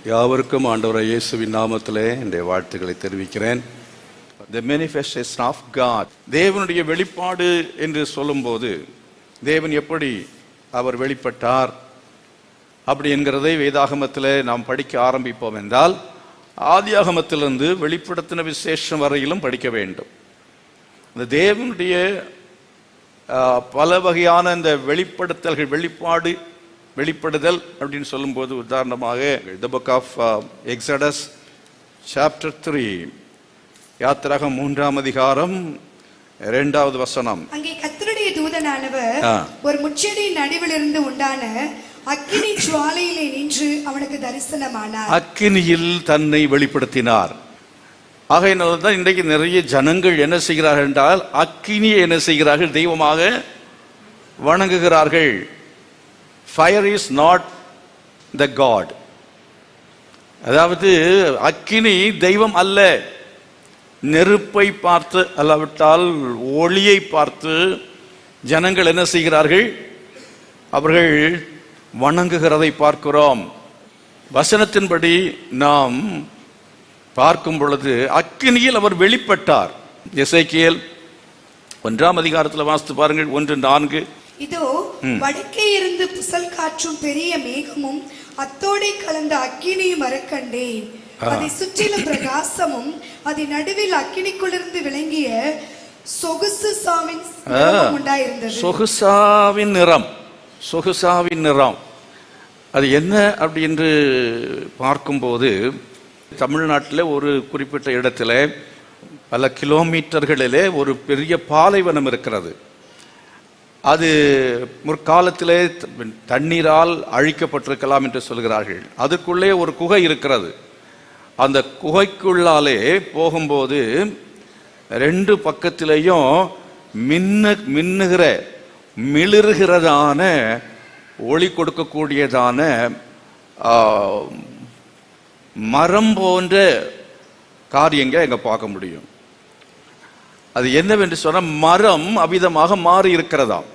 யாவருக்கும் ஆண்டவராகிய இயேசுவின் நாமத்திலே என்னுடைய வாழ்த்துக்களை தெரிவிக்கிறேன். The manifestation of God, தேவனுடைய வெளிப்பாடு என்று சொல்லும்போது தேவன் எப்படி அவர் வெளிப்பட்டார் அப்படி என்கிறதை வேதாகமத்தில் நாம் படிக்க ஆரம்பிப்போம் என்றால் ஆதியாகமத்திலிருந்து வெளிப்படுத்தின விசேஷம் வரையிலும் படிக்க வேண்டும். இந்த தேவனுடைய பல வகையான இந்த வெளிப்படுத்தல்கள், வெளிப்படுதல் அப்படின்னு சொல்லும்போது உதாரணமாக the book of Exodus chapter 3, யாத்திராகமம் 3ஆம் அதிகாரம் 2வது வசனம். அங்கே கர்த்தருடைய தூதனானவர் ஒரு முட்செடியின் நடுவிலிருந்து உண்டான அக்கினி ஜுவாலையிலே நின்று அவனுக்கு தரிசனமானார். அக்கினியில் தன்னை வெளிப்படுத்தினார். ஆகையினால தான் இன்றைக்கு நிறைய ஜனங்கள் என்ன செய்கிறார்கள் என்றால் அக்கினியை என்ன செய்கிறார்கள், தெய்வமாக வணங்குகிறார்கள். Fire is not the God. அதாவது அக்கினி தெய்வம் அல்ல. நெருப்பை பார்த்து அல்லாவிட்டால் ஒளியை பார்த்து ஜனங்கள் என்ன செய்கிறார்கள், அவர்கள் வணங்குகிறதை பார்க்கிறோம். வசனத்தின்படி நாம் பார்க்கும் பொழுது அக்கினியில் அவர் வெளிப்பட்டார். எசேக்கியேல் 1ஆம் அதிகாரத்தில் வாசித்து பாருங்கள், 1:4. இதோ வடக்கே இருந்து புசல் காற்றும் பெரிய மேகமும் அத்தோடை கலந்த அக்கினியும் வரக்கண்டேன். அதை சுற்றிலும் பிரகாசமும் அதன் நடுவில் அக்கினிக்குள்ளிருந்து விளங்கிய சொகுசாவின் நிறம் உண்டாயிருந்தது. சொகுசாவின் நிறம் அது என்ன அப்படி என்று பார்க்கும்போது தமிழ்நாட்டில் ஒரு குறிப்பிட்ட இடத்துல பல கிலோமீட்டர்களிலே ஒரு பெரிய பாலைவனம் இருக்கிறது. அது முற்காலத்திலே தண்ணீரால் அழிக்கப்பட்டிருக்கலாம் என்று சொல்கிறார்கள். அதுக்குள்ளே ஒரு குகை இருக்கிறது. அந்த குகைக்குள்ளாலே போகும்போது 2 பக்கத்திலேயும் மின்னுகிற மிளிர்கிறதான ஒளி கொடுக்கக்கூடியதான மரம் போன்ற காரியங்கள் எங்க பார்க்க முடியும். அது என்னவென்று சொன்னால் மரம் அவ்விதமாக மாறி இருக்கிறதாம்.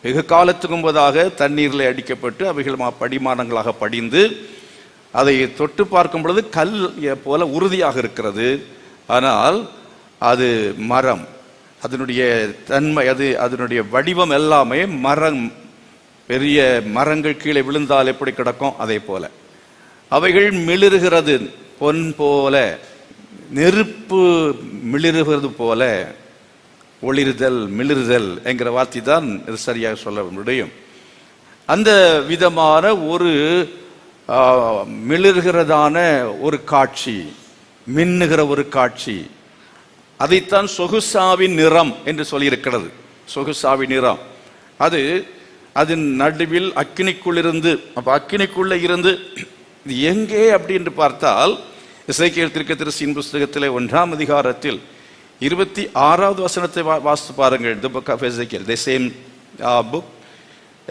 வெகு காலத்துக்கு முன்பதாக தண்ணீரில் அடிக்கப்பட்டு அவைகள் படிமானங்களாக படிந்து அதை தொட்டு பார்க்கும் பொழுது கல் போல உறுதியாக இருக்கிறது. ஆனால் அது மரம், அதனுடைய தன்மை, அதனுடைய வடிவம் எல்லாமே மரம். பெரிய மரங்கள் கீழே விழுந்தால் எப்படி கிடக்கும் அதே போல அவைகள் மிளிர்கிறது. பொன் போல, நெருப்பு மிளிர்கிறது போல, ஒளிர்தல் மிளிர்தல் என்கிற வார்த்தை தான் இது சரியாக சொல்ல முடியும். அந்த விதமான ஒரு மிளிர்கிறதான ஒரு காட்சி, மின்னுகிற ஒரு காட்சி, அதைத்தான் சொகுசாவின் நிறம் என்று சொல்லியிருக்கிறது. சொகுசாவின் நிறம் அது அதன் நடுவில் அக்கினிக்குள்ளிருந்து, அப்ப அக்கினிக்குள்ள இருந்து இது எங்கே அப்படி என்று பார்த்தால் எசேக்கியேல் தீர்க்கதரிசியின் புஸ்தகத்திலே 1ஆம் அதிகாரத்தில் 26வது வசனத்தை வாசித்து பாருங்கள். The book of Ezekiel, the same book,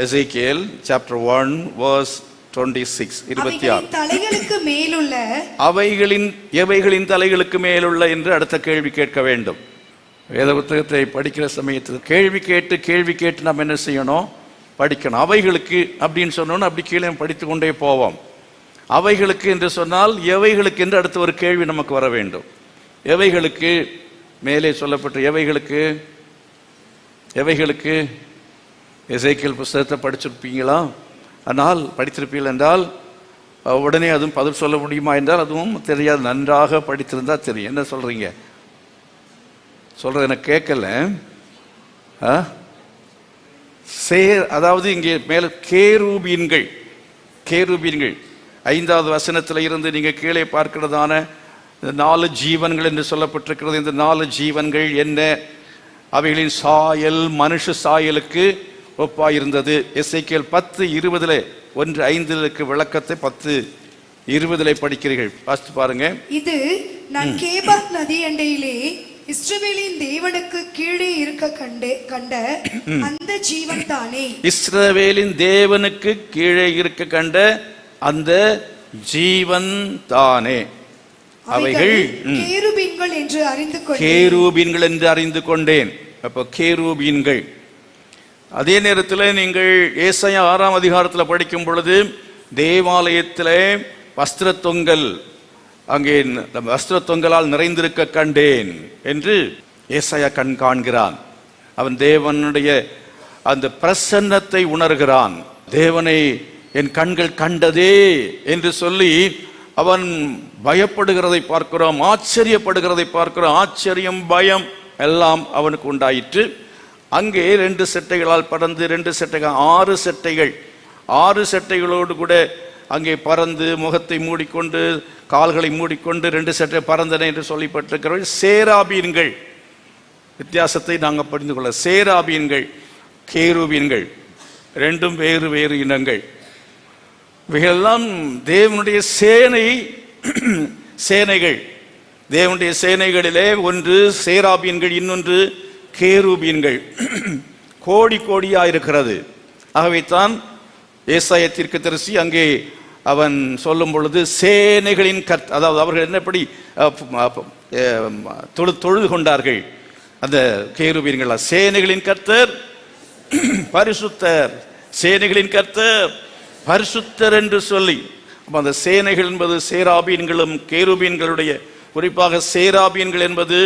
Ezekiel chapter 1 verse 26, 26. தலைகளுக்கு மேலுள்ள எவைகளின் தலைகளுக்கு மேலுள்ள என்று அடுத்த கேள்வி கேட்க வேண்டும். வேத புத்தகத்தை படிக்கிற சமயத்தில் கேள்வி கேட்டு நாம் என்ன செய்யணும், படிக்கணும். அவைகளுக்கு அப்படின்னு சொன்னோன்னு அப்படி கீழே படித்து கொண்டே போவோம். அவைகளுக்கு என்று சொன்னால் எவைகளுக்கு என்று அடுத்த ஒரு கேள்வி நமக்கு வர வேண்டும். எவைகளுக்கு மேலே சொல்லப்பட்ட எவைகளுக்கு எசேக்கியேல் புஸ்தகத்தை படிச்சிருப்பீங்களா? ஆனால் படித்திருப்பீர்கள் என்றால் உடனே அதுவும் பதில் சொல்ல முடியுமா என்றால் அதுவும் தெரியாது. நன்றாக படித்திருந்தா தெரியும். என்ன சொல்றீங்க? சொல்றது எனக்கு கேட்கல. அதாவது இங்கே மேல கேரூபீன்கள் 5வது வசனத்தில் இருந்து நீங்க கீழே பார்க்கிறதான 4 ஜீவன்கள் என்று சொல்லப்பட்டிருக்கிறது. இந்த 4 ஜீவன்கள் என்ன? அவைகளின் சாயல் மனுஷ சாயலுக்கு ஒப்பாயிருந்தது. எசேக்கியேல் 10:20 1:5 விளக்கத்தை 10:20 படிக்கிறீர்கள். வாசித்து பாருங்க. இது நான் கேபார் நதி அண்டையிலே இஸ்ரவேலின் தேவனுக்கு கீழே இருக்க கண்ட அந்த ஜீவன் தானே. இஸ்ரவேலின் தேவனுக்கு கீழே இருக்க கண்ட அந்த ஜீவன் தானே. அவைகள் கேருபீன்கள் என்று அறிந்து கொண்டேன். அப்போ கேருபீன்கள். அதே நேரத்தில் நீங்கள் ஏசாயா 6ஆம் அதிகாரத்தில் படிக்கும் பொழுது தேவாலயத்தில் வஸ்திர தொங்கல் அங்கே வஸ்திர தொங்கலால் நிறைந்திருக்க கண்டேன் என்று ஏசாயா கண் காண்கிறான். அவன் தேவனுடைய அந்த பிரசன்னத்தை உணர்கிறான். தேவனை என் கண்கள் கண்டதே என்று சொல்லி அவன் பயப்படுகிறதை பார்க்கிறோம், ஆச்சரியப்படுகிறதை பார்க்கிறோம். ஆச்சரியம், பயம் எல்லாம் அவனுக்கு உண்டாயிற்று. அங்கே 2 செட்டைகளால் பறந்து 2 செட்டைகள் 6 செட்டைகள் 6 செட்டைகளோடு கூட அங்கே பறந்து முகத்தை மூடிக்கொண்டு கால்களை மூடிக்கொண்டு 2 செட்டை பறந்தன என்று சொல்லப்பட்டிருக்கிறவர்கள் சேராபீன்கள். வித்தியாசத்தை நாங்கள் புரிந்து கொள்ள, சேராபீன்கள் கேருபீன்கள் ரெண்டும் வேறு வேறு இனங்கள். இவைகளெல்லாம் தேவனுடைய சேனைகள். தேவனுடைய சேனைகளிலே ஒன்று சேராபீன்கள், இன்னொன்று கேருபீன்கள். கோடி கோடியா இருக்கிறது. ஆகவே தான் ஏசாயா தீர்க்கதரிசி அங்கே அவன் சொல்லும் பொழுது சேனைகளின் அதாவது அவர்கள் என்னப்படி தொழுது கொண்டார்கள் அந்த கேருபீன்கள். சேனைகளின் கர்த்தர் பரிசுத்தர், சேனைகளின் கர்த்தர் பரிசுத்தர் என்று சொல்லி அந்த சேனைகள் என்பது சேராபீன்களும் கேருபீன்களுடைய, குறிப்பாக சேராபீன்கள் என்பது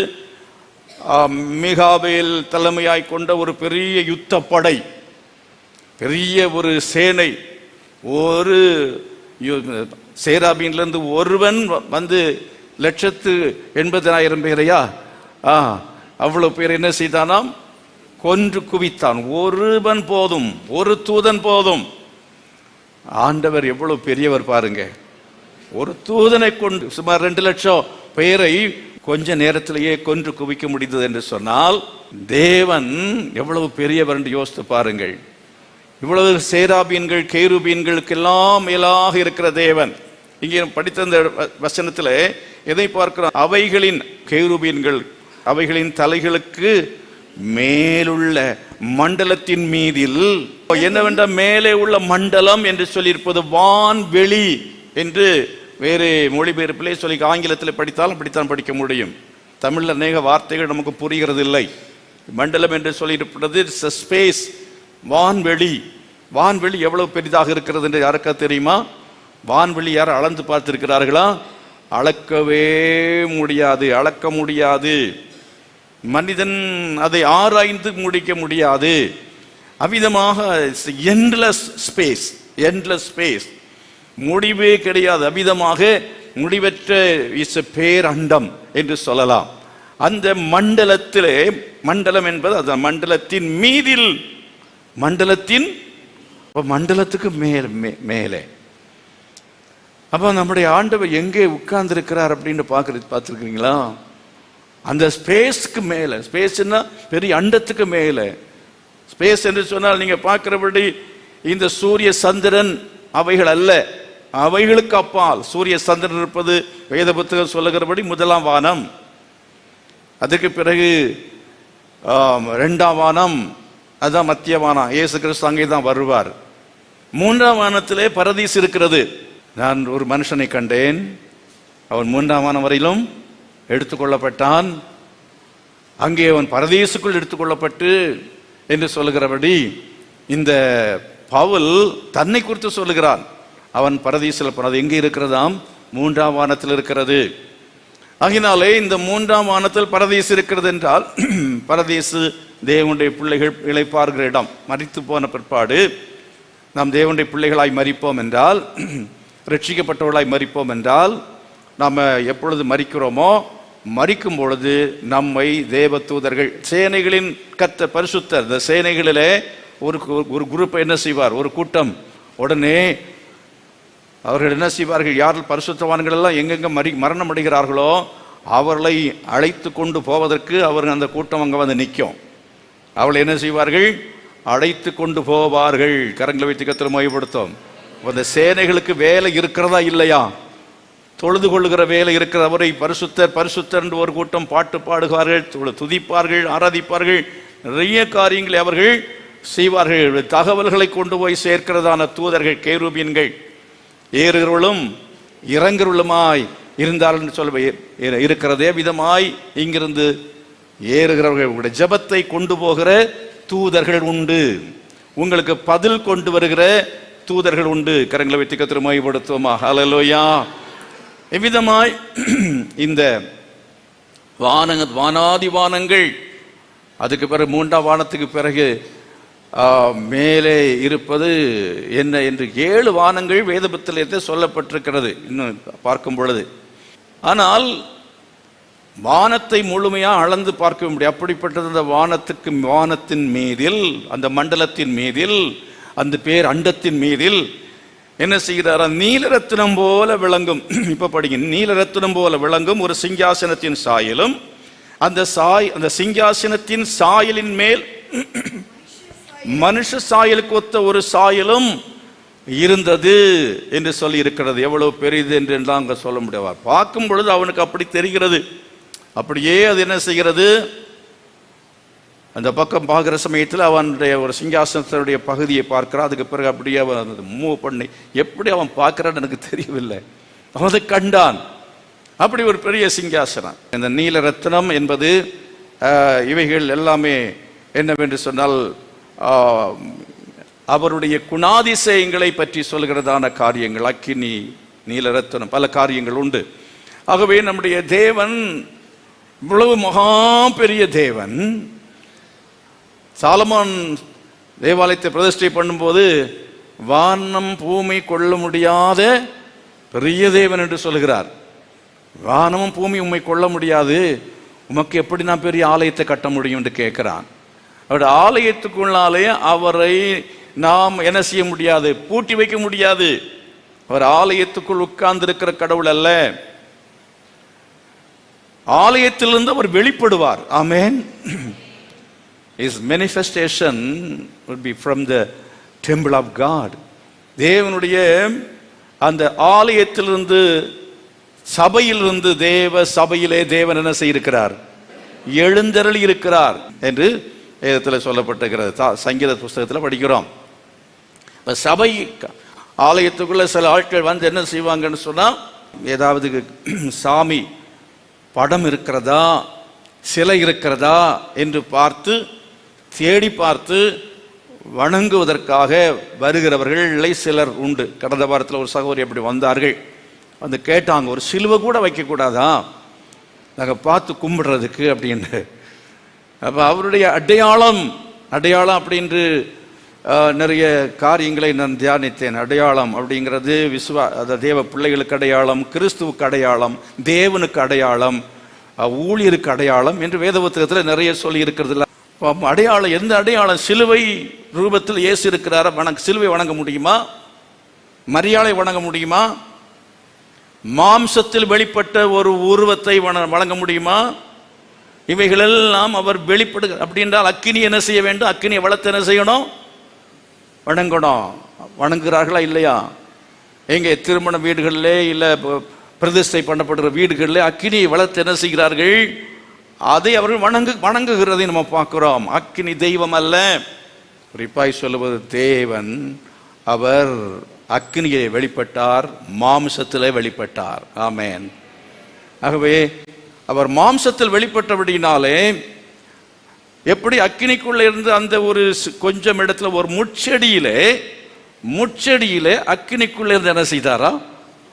மிகாவேல் தலைமையாய் கொண்ட ஒரு பெரிய யுத்த படை, பெரிய ஒரு சேனை. ஒரு சேராபீன்லேருந்து ஒருவன் வந்து 180,000 பேரையா அவ்வளவு பேர் என்ன செய்தானாம், கொன்று குவித்தான். ஒருவன் போதும், ஒரு தூதன் போதும். ஆண்டவர் எவ்வளவு பெரியவர் பாருங்க. ஒரு தூதனை கொண்டு சுமார் 2 லட்சம் பேரை கொஞ்ச நேரத்திலேயே கொன்று குவிக்க முடிந்தது என்று சொன்னால் தேவன் எவ்வளவு பெரியவர் என்று யோசித்து பாருங்கள். இவ்வளவு சேராபீன்கள் கேருபீன்களுக்கெல்லாம் மேலாக இருக்கிற தேவன். இங்கே படித்த இந்த வசனத்தில் எதை பார்க்கிறோம்? அவைகளின் கேருபீன்கள் அவைகளின் தலைகளுக்கு மேலுள்ள மண்டலத்தின் மீதில் என்னவென்ற மேலே உள்ள மண்டலம் என்று சொல்லியிருப்பது வான்வெளி என்று வேறு மொழிபெயர்ப்பிலே சொல்லி ஆங்கிலத்தில் படித்தாலும் அப்படித்தான் படிக்க முடியும். தமிழில் அநேக வார்த்தைகள் நமக்கு புரிகிறது இல்லை. மண்டலம் என்று சொல்லியிருப்பது ஸ்பேஸ், வான்வெளி. வான்வெளி எவ்வளவு பெரிதாக இருக்கிறது என்று யாருக்கா தெரியுமா? வான்வெளி யாரும் அளந்து பார்த்திருக்கிறார்களா? அளக்கவே முடியாது, அளக்க முடியாது. மனிதன் அதை ஆராய்ந்து முடிக்க முடியாது. அவ்விதமாக எண்ட்லெஸ் ஸ்பேஸ், முடிவே கிடையாது. அவ்விதமாக முடிவற்ற இஸ் பேரண்டம் என்று சொல்லலாம். அந்த மண்டலத்திலே, மண்டலம் என்பது அது மண்டலத்தின் மீதில், மண்டலத்துக்கு மேலே. அப்ப நம்முடைய ஆண்டவர் எங்கே உட்கார்ந்து இருக்கிறார் அப்படின்னு பார்த்துருக்கீங்களா? அந்த ஸ்பேஸ்க்கு மேல. ஸ்பேஸ்னா பெரிய அண்டத்துக்கு மேல. ஸ்பேஸ் என்று சொன்னால் நீங்க பார்க்கிறபடி இந்த சூரிய சந்திரன் அவைகள் அல்ல, அவைகளுக்கு அப்பால் சூரிய சந்திரன் இருப்பது வேத புத்தகம் சொல்லுகிறபடி 1ஆம் வானம். அதுக்கு பிறகு 2ஆம் வானம், அதுதான் மத்திய வானம். இயேசு கிறிஸ்து அங்கே தான் வருவார். 3ஆம் வானத்திலே பரதீஸ் இருக்கிறது. நான் ஒரு மனுஷனை கண்டேன், அவன் 3ஆம் வானம் வரையிலும் எடுத்துக்கொள்ளப்பட்டான். அங்கே அவன் பரதீசுக்குள் எடுத்துக்கொள்ளப்பட்டு என்று சொல்லுகிறபடி இந்த பவுல் தன்னை குறித்து சொல்லுகிறான். அவன் பரதீசில் போனது எங்கே இருக்கிறதாம்? 3ஆம் வானத்தில் இருக்கிறது. ஆகினாலே இந்த 3ஆம் வானத்தில் பரதீசு இருக்கிறது என்றால் பரதீசு தேவனுடைய பிள்ளைகள் இளைப்பார்கிற இடம். மரித்து போன பிற்பாடு நாம் தேவனுடைய பிள்ளைகளாய் மரிப்போம் என்றால், ரட்சிக்கப்பட்டவர்களாய் மரிப்போம் என்றால், நாம் எப்பொழுது மரிக்கிறோமோ மரிக்கும் பொழுது நம்மை தேவ தூதர்கள், சேனைகளின் கர்த்தர் பரிசுத்தர், இந்த சேனைகளிலே ஒரு குரூப் என்ன செய்வார், ஒரு கூட்டம். உடனே அவர்கள் என்ன செய்வார்கள்? யார் பரிசுத்தவான்கள் எல்லாம் எங்கெங்க மரணம் அடைகிறார்களோ அவர்களை அழைத்து கொண்டு போவதற்கு அவர்கள் அந்த கூட்டம் அங்கே வந்து நிற்கும். அவளை என்ன செய்வார்கள்? அழைத்து கொண்டு போவார்கள். கரங்களை வைத்து கர்த்தரை மகிமைப்படுத்தும். அந்த சேனைகளுக்கு வேலை இருக்கிறதா இல்லையா? தொழுது கொள்ளுகிற வேலை இருக்கிற அவரை பரிசுத்தர் பரிசுத்தர் என்று ஒரு கூட்டம் பாட்டு பாடுவார்கள், துதிப்பார்கள், ஆராதிப்பார்கள், நிறைய காரியங்களை அவர்கள் செய்வார்கள். தகவல்களை கொண்டு போய் சேர்க்கிறதான தூதர்கள் கேருபீன்கள். ஏறுகிறவளும் இறங்குறவளுமாய் இருந்தாலும் சொல்ல இருக்கிறதே விதமாய் இங்கிருந்து ஏறுகிறவர்களுடைய ஜபத்தை கொண்டு போகிற தூதர்கள் உண்டு. உங்களுக்கு பதில் கொண்டு வருகிற தூதர்கள் உண்டு. கரங்களை வைத்து கர்த்தரை மகிமைப்படுத்துவோமா? ஹல்லேலூயா. எவ்விதமாய் இந்த வானாதி வானங்கள், அதுக்கு பிறகு மூன்றாம் வானத்துக்கு பிறகு மேலே இருப்பது என்ன என்று 7 வானங்கள் வேத புத்தகத்திலே சொல்லப்பட்டிருக்கிறது இன்னும் பார்க்கும் பொழுது. ஆனால் வானத்தை முழுமையாக அளந்து பார்க்க முடியும். அப்படிப்பட்டது அந்த வானத்தின் மீதில், அந்த மண்டலத்தின் மீதில், அந்த பேர் அண்டத்தின் மீதில் என்ன செய்கிறார்? நீலரத்தினம் போல விளங்கும். இப்ப படிங்க. நீலரத்தினம் போல விளங்கும் ஒரு சிங்காசனத்தின் சாயலும், அந்த சிங்காசனத்தின் சாயலின் மேல் மனுஷ சாயலுக்கு ஒத்த ஒரு சாயலும் இருந்தது என்று சொல்லி இருக்கிறது. எவ்வளவு பெரியது என்று அங்க சொல்ல முடியாது. பார்க்கும் பொழுது அவனுக்கு அப்படி தெரிகிறது. அப்படியே அது என்ன செய்கிறது? அந்த பக்கம் பார்க்கிற சமயத்தில் அவனுடைய ஒரு சிங்காசனத்தினுடைய பகுதியை பார்க்கிறான். அதுக்கு பிறகு அப்படியே அவன் மூவ் பண்ணி எப்படி அவன் பார்க்கிறான்னு எனக்கு தெரியவில்லை. அவன் அதை கண்டான். அப்படி ஒரு பெரிய சிங்காசனம். இந்த நீல ரத்னம் என்பது இவைகள் எல்லாமே என்னவென்று சொன்னால் அவருடைய குணாதிசயங்களை பற்றி சொல்கிறதான காரியங்கள். அக்கினி, நீலரத்னம், பல காரியங்கள் உண்டு. ஆகவே நம்முடைய தேவன் இவ்வளவு மகா பெரிய தேவன். சாலமோன் தேவாலயத்தை பிரதிஷ்டை பண்ணும்போது வானம் பூமி கொள்ள முடியாத பெரிய தேவன் என்று சொல்கிறார். வானமும் பூமி உம்மை கொள்ள முடியாது, உமக்கு எப்படி நான் பெரிய ஆலயத்தை கட்ட முடியும் என்று கேட்கிறான். அவருடைய ஆலயத்துக்குள்ளாலே அவரை நாம் என்ன செய்ய முடியாது? பூட்டி வைக்க முடியாது. அவர் ஆலயத்துக்குள் உட்கார்ந்து இருக்கிற கடவுள் அல்ல. ஆலயத்திலிருந்து அவர் வெளிப்படுவார். ஆமென். His manifestation would be from the temple of God. தேவனுடைய அந்த ஆலயத்திலிருந்து, சபையிலிருந்து, தேவ சபையிலே தேவன் என்ன செய்திருக்கிறார்? எழுந்தருளி இருக்கிறார் என்று வேதத்தில் சொல்லப்பட்டிருக்கிறது. சங்கீத புஸ்தகத்தில் படிக்கிறோம். சபை ஆலயத்துக்குள்ள சில ஆட்கள் வந்து என்ன செய்வாங்கன்னு சொன்னா, ஏதாவது சாமி படம் இருக்கிறதா, சிலை இருக்கிறதா என்று பார்த்து தேடி பார்த்து வணங்குவதற்காக வருகிறவர்களை சிலர் உண்டு. கடந்த வாரத்தில் ஒரு சகோதரி அப்படி வந்தார்கள். வந்து கேட்டாங்க, ஒரு சிலுவை கூட வைக்கக்கூடாதா நாங்கள் பார்த்து கும்பிடுறதுக்கு அப்படின்னு. அப்போ அவருடைய அடையாளம் அப்படின்று நிறைய காரியங்களை நான் தியானித்தேன். அடையாளம் அப்படிங்கிறது அந்த தேவ பிள்ளைகளுக்கு அடையாளம், கிறிஸ்துவுக்கு அடையாளம், தேவனுக்கு அடையாளம், ஊழியருக்கு அடையாளம் என்று வேத புத்தகத்தில் நிறைய சொல்லி இருக்கிறது. அடையாளம், எந்த அடையாளம்? சிலுவை ரூபத்தில் இயேசு இருக்கிறார, சிலுவை வணங்க முடியுமா? மரியாதை வணங்க முடியுமா? மாம்சத்தில் வெளிப்பட்ட ஒரு உருவத்தை வணங்க முடியுமா? இவைகளெல்லாம் அவர் வெளிப்படு அப்படின்றால் அக்கினி என்ன செய்ய வேண்டும்? அக்கினியை வளர்த்து என்ன செய்யணும்? வணங்கணும். வணங்குகிறார்களா இல்லையா? எங்கே திருமண வீடுகளிலே இல்லை பிரதிஷ்டை பண்ணப்படுகிற வீடுகளிலே அக்கினியை வளர்த்து என்ன செய்கிறார்கள்? அதை அவர்கள் வணங்குகிறதை நம்ம பார்க்கிறோம். அக்கினி தெய்வம் அல்ல. குறிப்பாய் சொல்லுவது தேவன். அவர் அக்கினியை வெளிப்பட்டார், மாம்சத்திலே வெளிப்பட்டார். ஆமென். ஆகவே அவர் மாம்சத்தில் வெளிப்பட்டபடினாலே எப்படி அக்கினிக்குள்ள இருந்து அந்த ஒரு கொஞ்சம் இடத்துல ஒரு முச்செடியிலே அக்கினிக்குள்ள இருந்து என்ன செய்தாரா?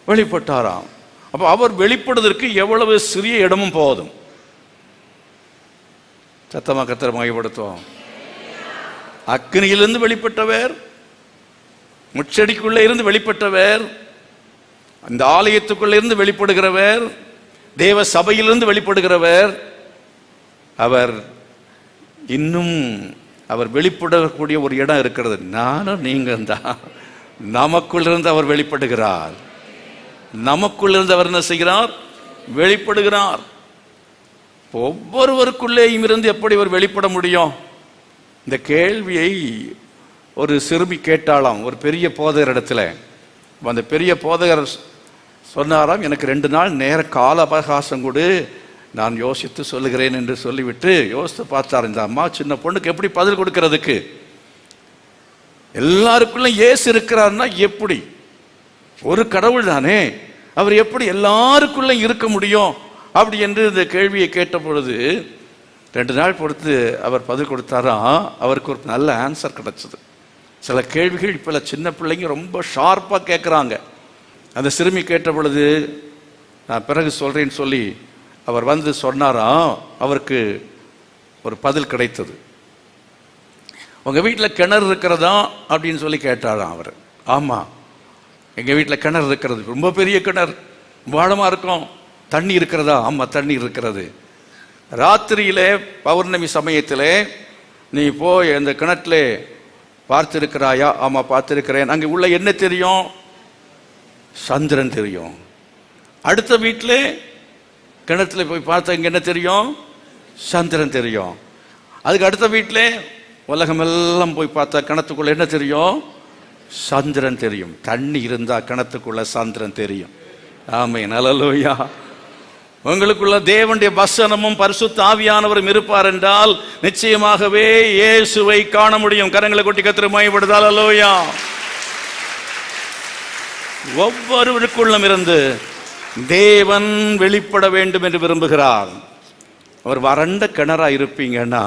வெளிப்பட்டாராம். அப்ப அவர் வெளிப்படுவதற்கு எவ்வளவு சிறிய இடமும் போதும். சத்தமா கர்த்தரை மகிமைப்படுத்துவோம். அக்கினியிலிருந்து வெளிப்பட்டவர், முச்செடிக்குள்ள இருந்து வெளிப்பட்டவர், அந்த ஆலயத்துக்குள்ள இருந்து வெளிப்படுகிறவர், தேவ சபையிலிருந்து வெளிப்படுகிறவர். அவர் இன்னும் அவர் வெளிப்படக்கூடிய ஒரு இடம் இருக்கிறது. நானும் நீங்க தான். நமக்குள்ளிருந்து அவர் வெளிப்படுகிறார். நமக்குள்ளிருந்து அவர் என்ன செய்கிறார்? வெளிப்படுகிறார். ஒவ்வொருவருக்குள்ளேயும் இருந்து எப்படி அவர் வெளிப்பட முடியும்? இந்த கேள்வியை ஒரு சிறுமி கேட்டாலாம் ஒரு பெரிய போதகர் இடத்துல. அந்த பெரிய போதகர் சொன்னாராம், எனக்கு 2 நாள் நேர கால அவகாசம் கொடு, நான் யோசித்து சொல்லுகிறேன் என்று சொல்லிவிட்டு யோசித்து பார்த்தார். இந்த அம்மா சின்ன பொண்ணுக்கு எப்படி பதில் கொடுக்கிறதுக்கு? எல்லாருக்குள்ள இயேசு இருக்கிறார்னா எப்படி? ஒரு கடவுள் தானே, அவர் எப்படி எல்லாருக்குள்ள இருக்க முடியும் அப்படி என்று இந்த கேள்வியை கேட்ட பொழுது 2 நாள் பொறுத்து அவர் பதில் கொடுத்தாராம். அவருக்கு ஒரு நல்ல ஆன்சர் கிடைச்சது. சில கேள்விகள் இப்போ சின்ன பிள்ளைங்க ரொம்ப ஷார்ப்பாக கேட்குறாங்க. அந்த சிறுமி கேட்ட பொழுது நான் பிறகு சொல்கிறேன்னு சொல்லி அவர் வந்து சொன்னாராம். அவருக்கு ஒரு பதில் கிடைத்தது. உங்கள் வீட்டில் கிணறு இருக்கிறதா அப்படின்னு சொல்லி கேட்டாராம் அவர். ஆமாம், எங்கள் வீட்டில் கிணறு இருக்கிறது, ரொம்ப பெரிய கிணறு, ஆழமாக இருக்கும். தண்ணி இருக்கிறதா? ஆமாம், தண்ணி இருக்கிறது. ராத்திரியிலே பௌர்ணமி சமயத்தில் நீ போய் அந்த கிணத்துல பார்த்திருக்கிறாயா? ஆமாம், பார்த்திருக்கிறேன். அங்கே உள்ள என்ன தெரியும்? சந்திரன் தெரியும். அடுத்த வீட்டில் கிணத்துல போய் பார்த்தா இங்கே என்ன தெரியும்? சந்திரன் தெரியும். அதுக்கு அடுத்த வீட்டில் உலகமெல்லாம் போய் பார்த்தா கிணத்துக்குள்ள என்ன தெரியும்? சந்திரன் தெரியும். தண்ணி இருந்தால் கிணத்துக்குள்ள சந்திரன் தெரியும். ஆமென், அல்லேலூயா. உங்களுக்குள்ள தேவனுடைய வசனமும் பரிசுத்த ஆவியானவரும் இருப்பார் என்றால் நிச்சயமாகவே இயேசுவை காண முடியும். கரங்களை கொட்டி கர்த்தரை மகிமைப்படுத்துங்கள். அல்லேலூயா. ஒவ்வொருவருக்குள்ளும் இருந்து தேவன் வெளிப்பட வேண்டும் என்று விரும்புகிறார். அவர் வறண்ட கிணறா இருப்பீங்கன்னா,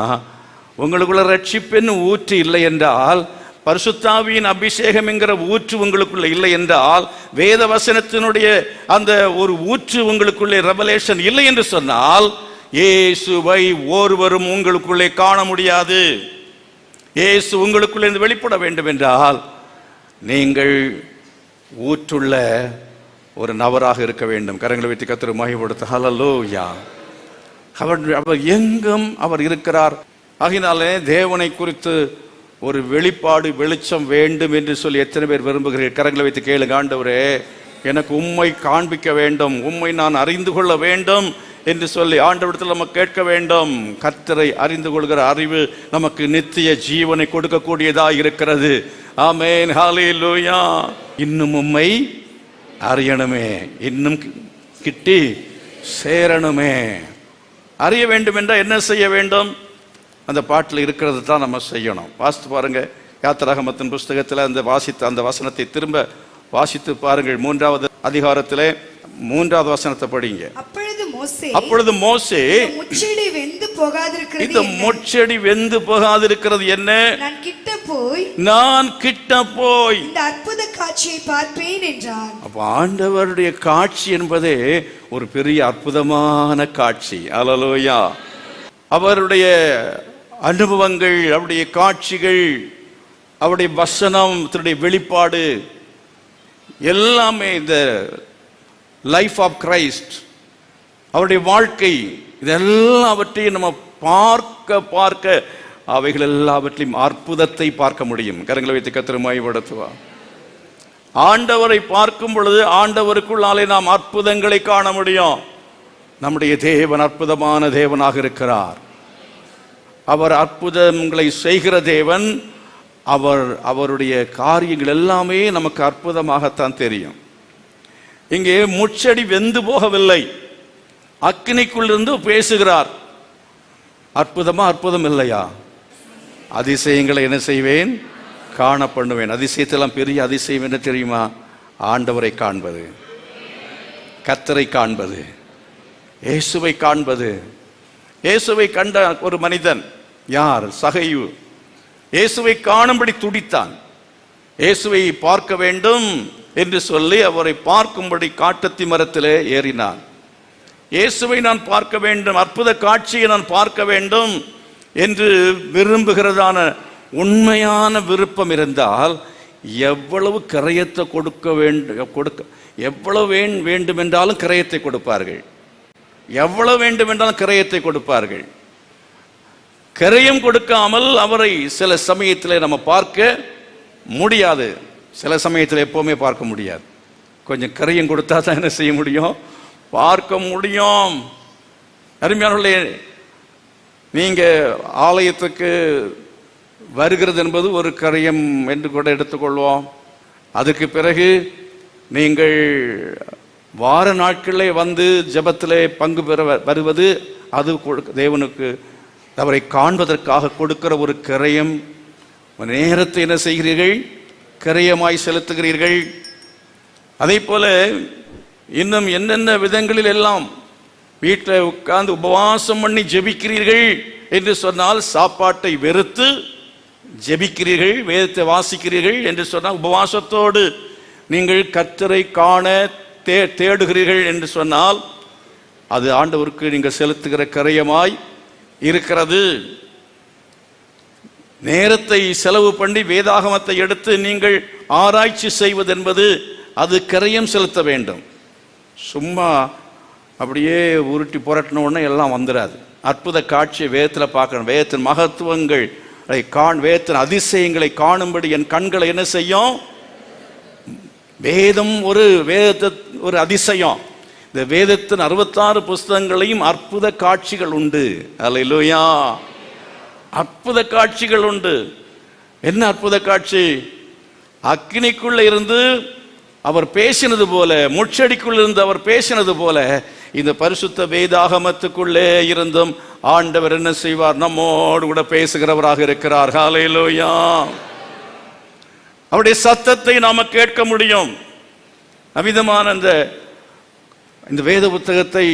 உங்களுக்குள்ள ரட்சிப்பின் ஊற்று இல்லை என்றால், பரிசுத்தாவியின் அபிஷேகம் என்கிற ஊற்று உங்களுக்குள்ள இல்லை என்றால், வேத வசனத்தினுடைய அந்த ஒரு ஊற்று உங்களுக்குள்ளே ரெவலேஷன் இல்லை என்று சொன்னால், இயேசுவை ஒருவரும் உங்களுக்குள்ளே காண முடியாது. இயேசு உங்களுக்குள்ளே இருந்து வெளிப்பட வேண்டும் என்றால் நீங்கள் ஊற்றுள்ள ஒரு நபராக இருக்க வேண்டும். கரங்களை வைத்து கர்த்தரை மகிமைப்படுத்த. ஹல்லேலூயா. அவர் எங்கும் அவர் இருக்கிறார். ஆகினாலே தேவனை குறித்து ஒரு வெளிப்பாடு, வெளிச்சம் வேண்டும் என்று சொல்லி எத்தனை பேர் விரும்புகிறீர்கள்? கரங்களை வைத்து கேளுங்க. ஆண்டவரே, எனக்கு உம்மை காண்பிக்க வேண்டும், உம்மை நான் அறிந்து கொள்ள வேண்டும் என்று சொல்லி ஆண்டவரிடத்தில் நம்ம கேட்க வேண்டும். கர்த்தரை அறிந்து கொள்கிற அறிவு நமக்கு நித்திய ஜீவனை கொடுக்கக்கூடியதா இருக்கிறது. ஆமென், ஹல்லேலூயா. இன்னும் உம்மை அறியணுமே, இன்னும் கிட்டி சேரணுமே. அறிய வேண்டும் என்றால் என்ன செய்ய வேண்டும்? அந்த பாட்டில் இருக்கிறது தான் நம்ம செய்யணும். வாசித்து பாருங்க. யாத்திராகமத்தின் புஸ்தகத்தில் அந்த வசனத்தை திரும்ப வாசித்து பாருங்கள். 3வது அதிகாரத்திலே 3வது வசனத்தை படிங்க. அப்பொழுது மோசே முட்செடி வெந்து போகாதிருக்கிறது, இந்த முட்செடி வெந்து போகாதிருக்கிறது என்ன? நான் கிட்ட போய் இந்த அற்புத காட்சியை பார்ப்பேன் என்றான். அப்ப ஆண்டவருடைய காட்சி என்பதே ஒரு பெரிய அற்புதமான காட்சி. அல்லேலூயா. அவருடைய அனுபவங்கள், அவருடைய காட்சிகள், அவருடைய வசனம், அவருடைய வெளிப்பாடு எல்லாமே இந்த லைஃப் ஆஃப் கிரைஸ்ட், அவருடைய வாழ்க்கை, இதெல்லாவற்றையும் நம்ம பார்க்க அவைகள் எல்லாவற்றையும் அற்புதத்தை பார்க்க முடியும். கரங்களை வைத்து கர்த்தரை மகிமைப்படுத்துவார். ஆண்டவரை பார்க்கும் பொழுது ஆண்டவருக்குள்ளாலே நாம் அற்புதங்களை காண முடியும். நம்முடைய தேவன் அற்புதமான தேவனாக இருக்கிறார். அவர் அற்புதங்களை செய்கிற தேவன். அவருடைய காரியங்கள் எல்லாமே நமக்கு அற்புதமாகத்தான் தெரியும். இங்கே முட்செடி வெந்து போகவில்லை, அக்கினிக்குள்ளிருந்து பேசுகிறார். அற்புதமா? அற்புதம் இல்லையா? அதிசயங்களை என்ன செய்வேன்? காண பண்ணுவேன். அதிசயத்தெல்லாம் பெரிய அதிசயம் என்ன தெரியுமா? ஆண்டவரை காண்பது, கர்த்தரை காண்பது, இயேசுவை காண்பது. இயேசுவை கண்ட ஒரு மனிதன் யார்? சகையு. இயேசுவை காணும்படி துடித்தான். இயேசுவை பார்க்க வேண்டும் என்று சொல்லி அவரை பார்க்கும்படி காட்டத்தி மரத்திலே ஏறினான். இயேசுவை நான் பார்க்க வேண்டும், அற்புத காட்சியை நான் பார்க்க வேண்டும் என்று விரும்புகிறதான உண்மையான விருப்பம் இருந்தால் எவ்வளவு கிரயத்தை எவ்வளவு வேண்டும் என்றாலும் கிரயத்தை கொடுப்பார்கள். எவ்வளவு வேண்டும் என்றாலும் கிரயத்தை கொடுப்பார்கள். கிரயம் கொடுக்காமல் அவரை சில சமயத்தில் நம்ம பார்க்க முடியாது. சில சமயத்தில் எப்பவுமே பார்க்க முடியாது. கொஞ்சம் கிரயம் கொடுத்தா தான் என்ன செய்ய முடியும்? பார்க்க முடியும். அருமையானவர்களே, நீங்க ஆலயத்துக்கு வருகிறது என்பது ஒரு கிரயம் என்று கூட எடுத்துக்கொள்வோம். அதுக்கு பிறகு நீங்கள் வார நாட்களிலே வந்து ஜெபத்திலே பங்கு பெற வருவது, அது தேவனுக்கு அவரை காண்பதற்காக கொடுக்கிற ஒரு கிரயம். நேரத்தை என்ன செய்கிறீர்கள்? கிரயமாய் செலுத்துகிறீர்கள். அதே போல இன்னும் என்னென்ன விதங்களில் எல்லாம் வீட்டில் உட்கார்ந்து உபவாசம் பண்ணி ஜெபிக்கிறீர்கள் என்று சொன்னால் சாப்பாட்டை வெறுத்து ஜெபிக்கிறீர்கள், வேதத்தை வாசிக்கிறீர்கள் என்று சொன்னால், உபவாசத்தோடு நீங்கள் கர்த்தரை காண தேடுகிறீர்கள் என்று சொன்னால், அது ஆண்டவருக்கு நீங்கள் செலுத்துகிற கரையமாய் இருக்கிறது. நேரத்தை செலவு பண்ணி வேதாகமத்தை எடுத்து நீங்கள் ஆராய்ச்சி செய்வது என்பது அது கரையம் செலுத்த வேண்டும். சும்மா அப்படியே உருட்டி புரட்டின உடனே எல்லாம் வந்துடாது. அற்புத காட்சியை வேதத்தில் பார்க்கணும். வேதத்தின் மகத்துவங்கள், வேதத்தின் அதிசயங்களை காணும்படி என் கண்களை என்ன செய்யும்? வேதம் ஒரு அதிசயம். இந்த வேதத்தின் 66 புஸ்தகங்களையும் அற்புத காட்சிகள் உண்டு. அல்லேலூயா, அற்புத காட்சிகள் உண்டு. என்ன அற்புத காட்சி? அக்கினிக்குள்ள இருந்து அவர் பேசினது போல, முட்செடிக்குள் இருந்து அவர் பேசினது போல, இந்த பரிசுத்த வேதாகமத்துக்குள்ளே இருந்தும் ஆண்டவர் என்ன செய்வார்? நம்மோடு கூட பேசுகிறவராக இருக்கிறார். ஹல்லேலூயா. அவருடைய சத்தத்தை நாம கேட்க முடியும். அவ்விதமான இந்த வேத புத்தகத்தை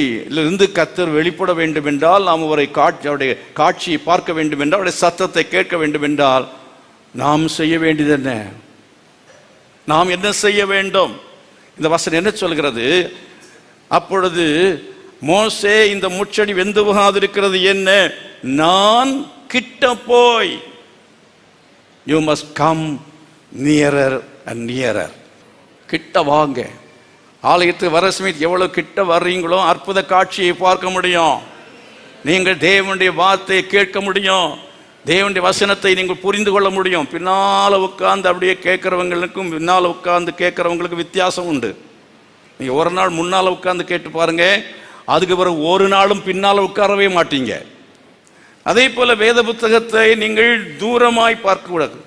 இருந்து கர்த்தர் வெளிப்பட வேண்டும் என்றால், நாம் அவருடைய காட்சியை பார்க்க வேண்டும் என்றால், அவருடைய சத்தத்தை கேட்க வேண்டும் என்றால், நாம் செய்ய வேண்டியது என்ன? நாம் என்ன செய்ய வேண்டும்? இந்த வசனம் என்ன சொல்கிறது? அப்பொழுது மோசே, இந்த முட்செடி வெந்து போகாதிருக்கிறது என்ன? நான் கிட்ட போய், you must come nearer and nearer. கிட்ட வாங்க. ஆலயத்துக்கு வர சமயத்து எவ்வளவு கிட்ட வர்றீங்களோ அற்புத காட்சியை பார்க்க முடியும். நீங்கள் தேவனுடைய வார்த்தையை கேட்க முடியும். தேவனுடைய வசனத்தை நீங்கள் புரிந்து கொள்ள முடியும். பின்னால் உட்கார்ந்து அப்படியே கேட்கிறவங்களுக்கும் பின்னால் உட்கார்ந்து கேட்கிறவங்களுக்கும் வித்தியாசம் உண்டு. நீங்கள் ஒரு நாள் முன்னால் உட்கார்ந்து கேட்டு பாருங்க, அதுக்கு பிறகு ஒரு நாளும் பின்னால் உட்காரவே மாட்டீங்க. அதே போல வேத புத்தகத்தை நீங்கள் தூரமாய் பார்க்க கூடாது.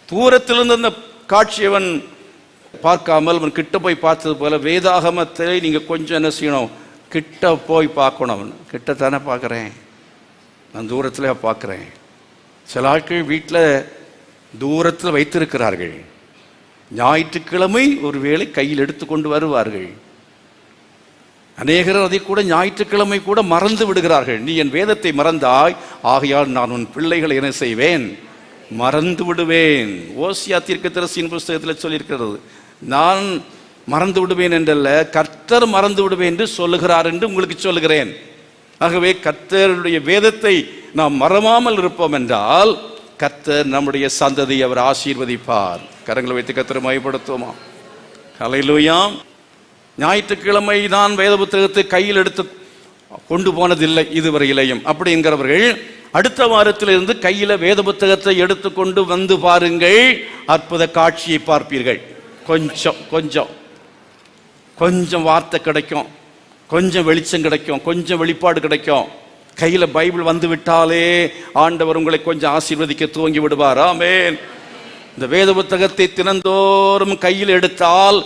தூரத்திலிருந்து அந்த காட்சியவன் பார்க்காமல் அவன் கிட்ட போய் பார்த்தது போல வேதாகமத்தை நீங்க கொஞ்சம் என்ன செய்யணும்? கிட்ட போய் பார்க்கணும். கிட்டத்தானே பார்க்குறேன், நான் தூரத்தில் பார்க்குறேன். சில ஆட்கள் வீட்டில் தூரத்தில் வைத்திருக்கிறார்கள். ஞாயிற்றுக்கிழமை ஒரு வேளை கையில் எடுத்துக்கொண்டு வருவார்கள். அநேகர் அதை கூட ஞாயிற்றுக்கிழமை கூட மறந்து விடுகிறார்கள். நீ என் வேதத்தை மறந்தாய், ஆகையால் நான் உன் பிள்ளைகளை என்ன செய்வேன்? மறந்து விடுவேன். ஓசியா தீர்க்கதரிசியின் புஸ்தகத்தில் சொல்லியிருக்கிறது. நான் மறந்து விடுவேன் என்றல்ல, கர்த்தர் மறந்து விடுவேன் என்று சொல்லுகிறார் என்று உங்களுக்கு சொல்லுகிறேன். ஆகவே கர்த்தருடைய வேதத்தை நாம் மறவாமல் இருப்போம் என்றால், கர்த்தர் நம்முடைய சந்ததியை அவர் ஆசீர்வதிப்பார். கரங்களை வைத்து கர்த்தரை மகிமைப்படுத்துவோமா? ஹல்லேலூயா. ஞாயிற்றுக்கிழமை தான் வேத புத்தகத்தை கையில் எடுத்து கொண்டு போனதில்லை இதுவரையிலையும். அப்படி என்கிறவர்கள் அடுத்த வாரத்திலிருந்து கையில வேத புத்தகத்தை எடுத்துக்கொண்டு வந்து பாருங்கள், அற்புத காட்சியை பார்ப்பீர்கள். கொஞ்சம் வார்த்தை கிடைக்கும், கொஞ்சம் வெளிச்சம் கிடைக்கும், கொஞ்சம் வெளிப்பாடு கிடைக்கும். கையில பைபிள் வந்து விட்டாலே ஆண்டவர் உங்களை கொஞ்சம் ஆசீர்வதிக்க துவங்கி விடுவார். ஆமென். இந்த வேத புத்தகத்தை தினந்தோறும் கையில் எடுத்தால்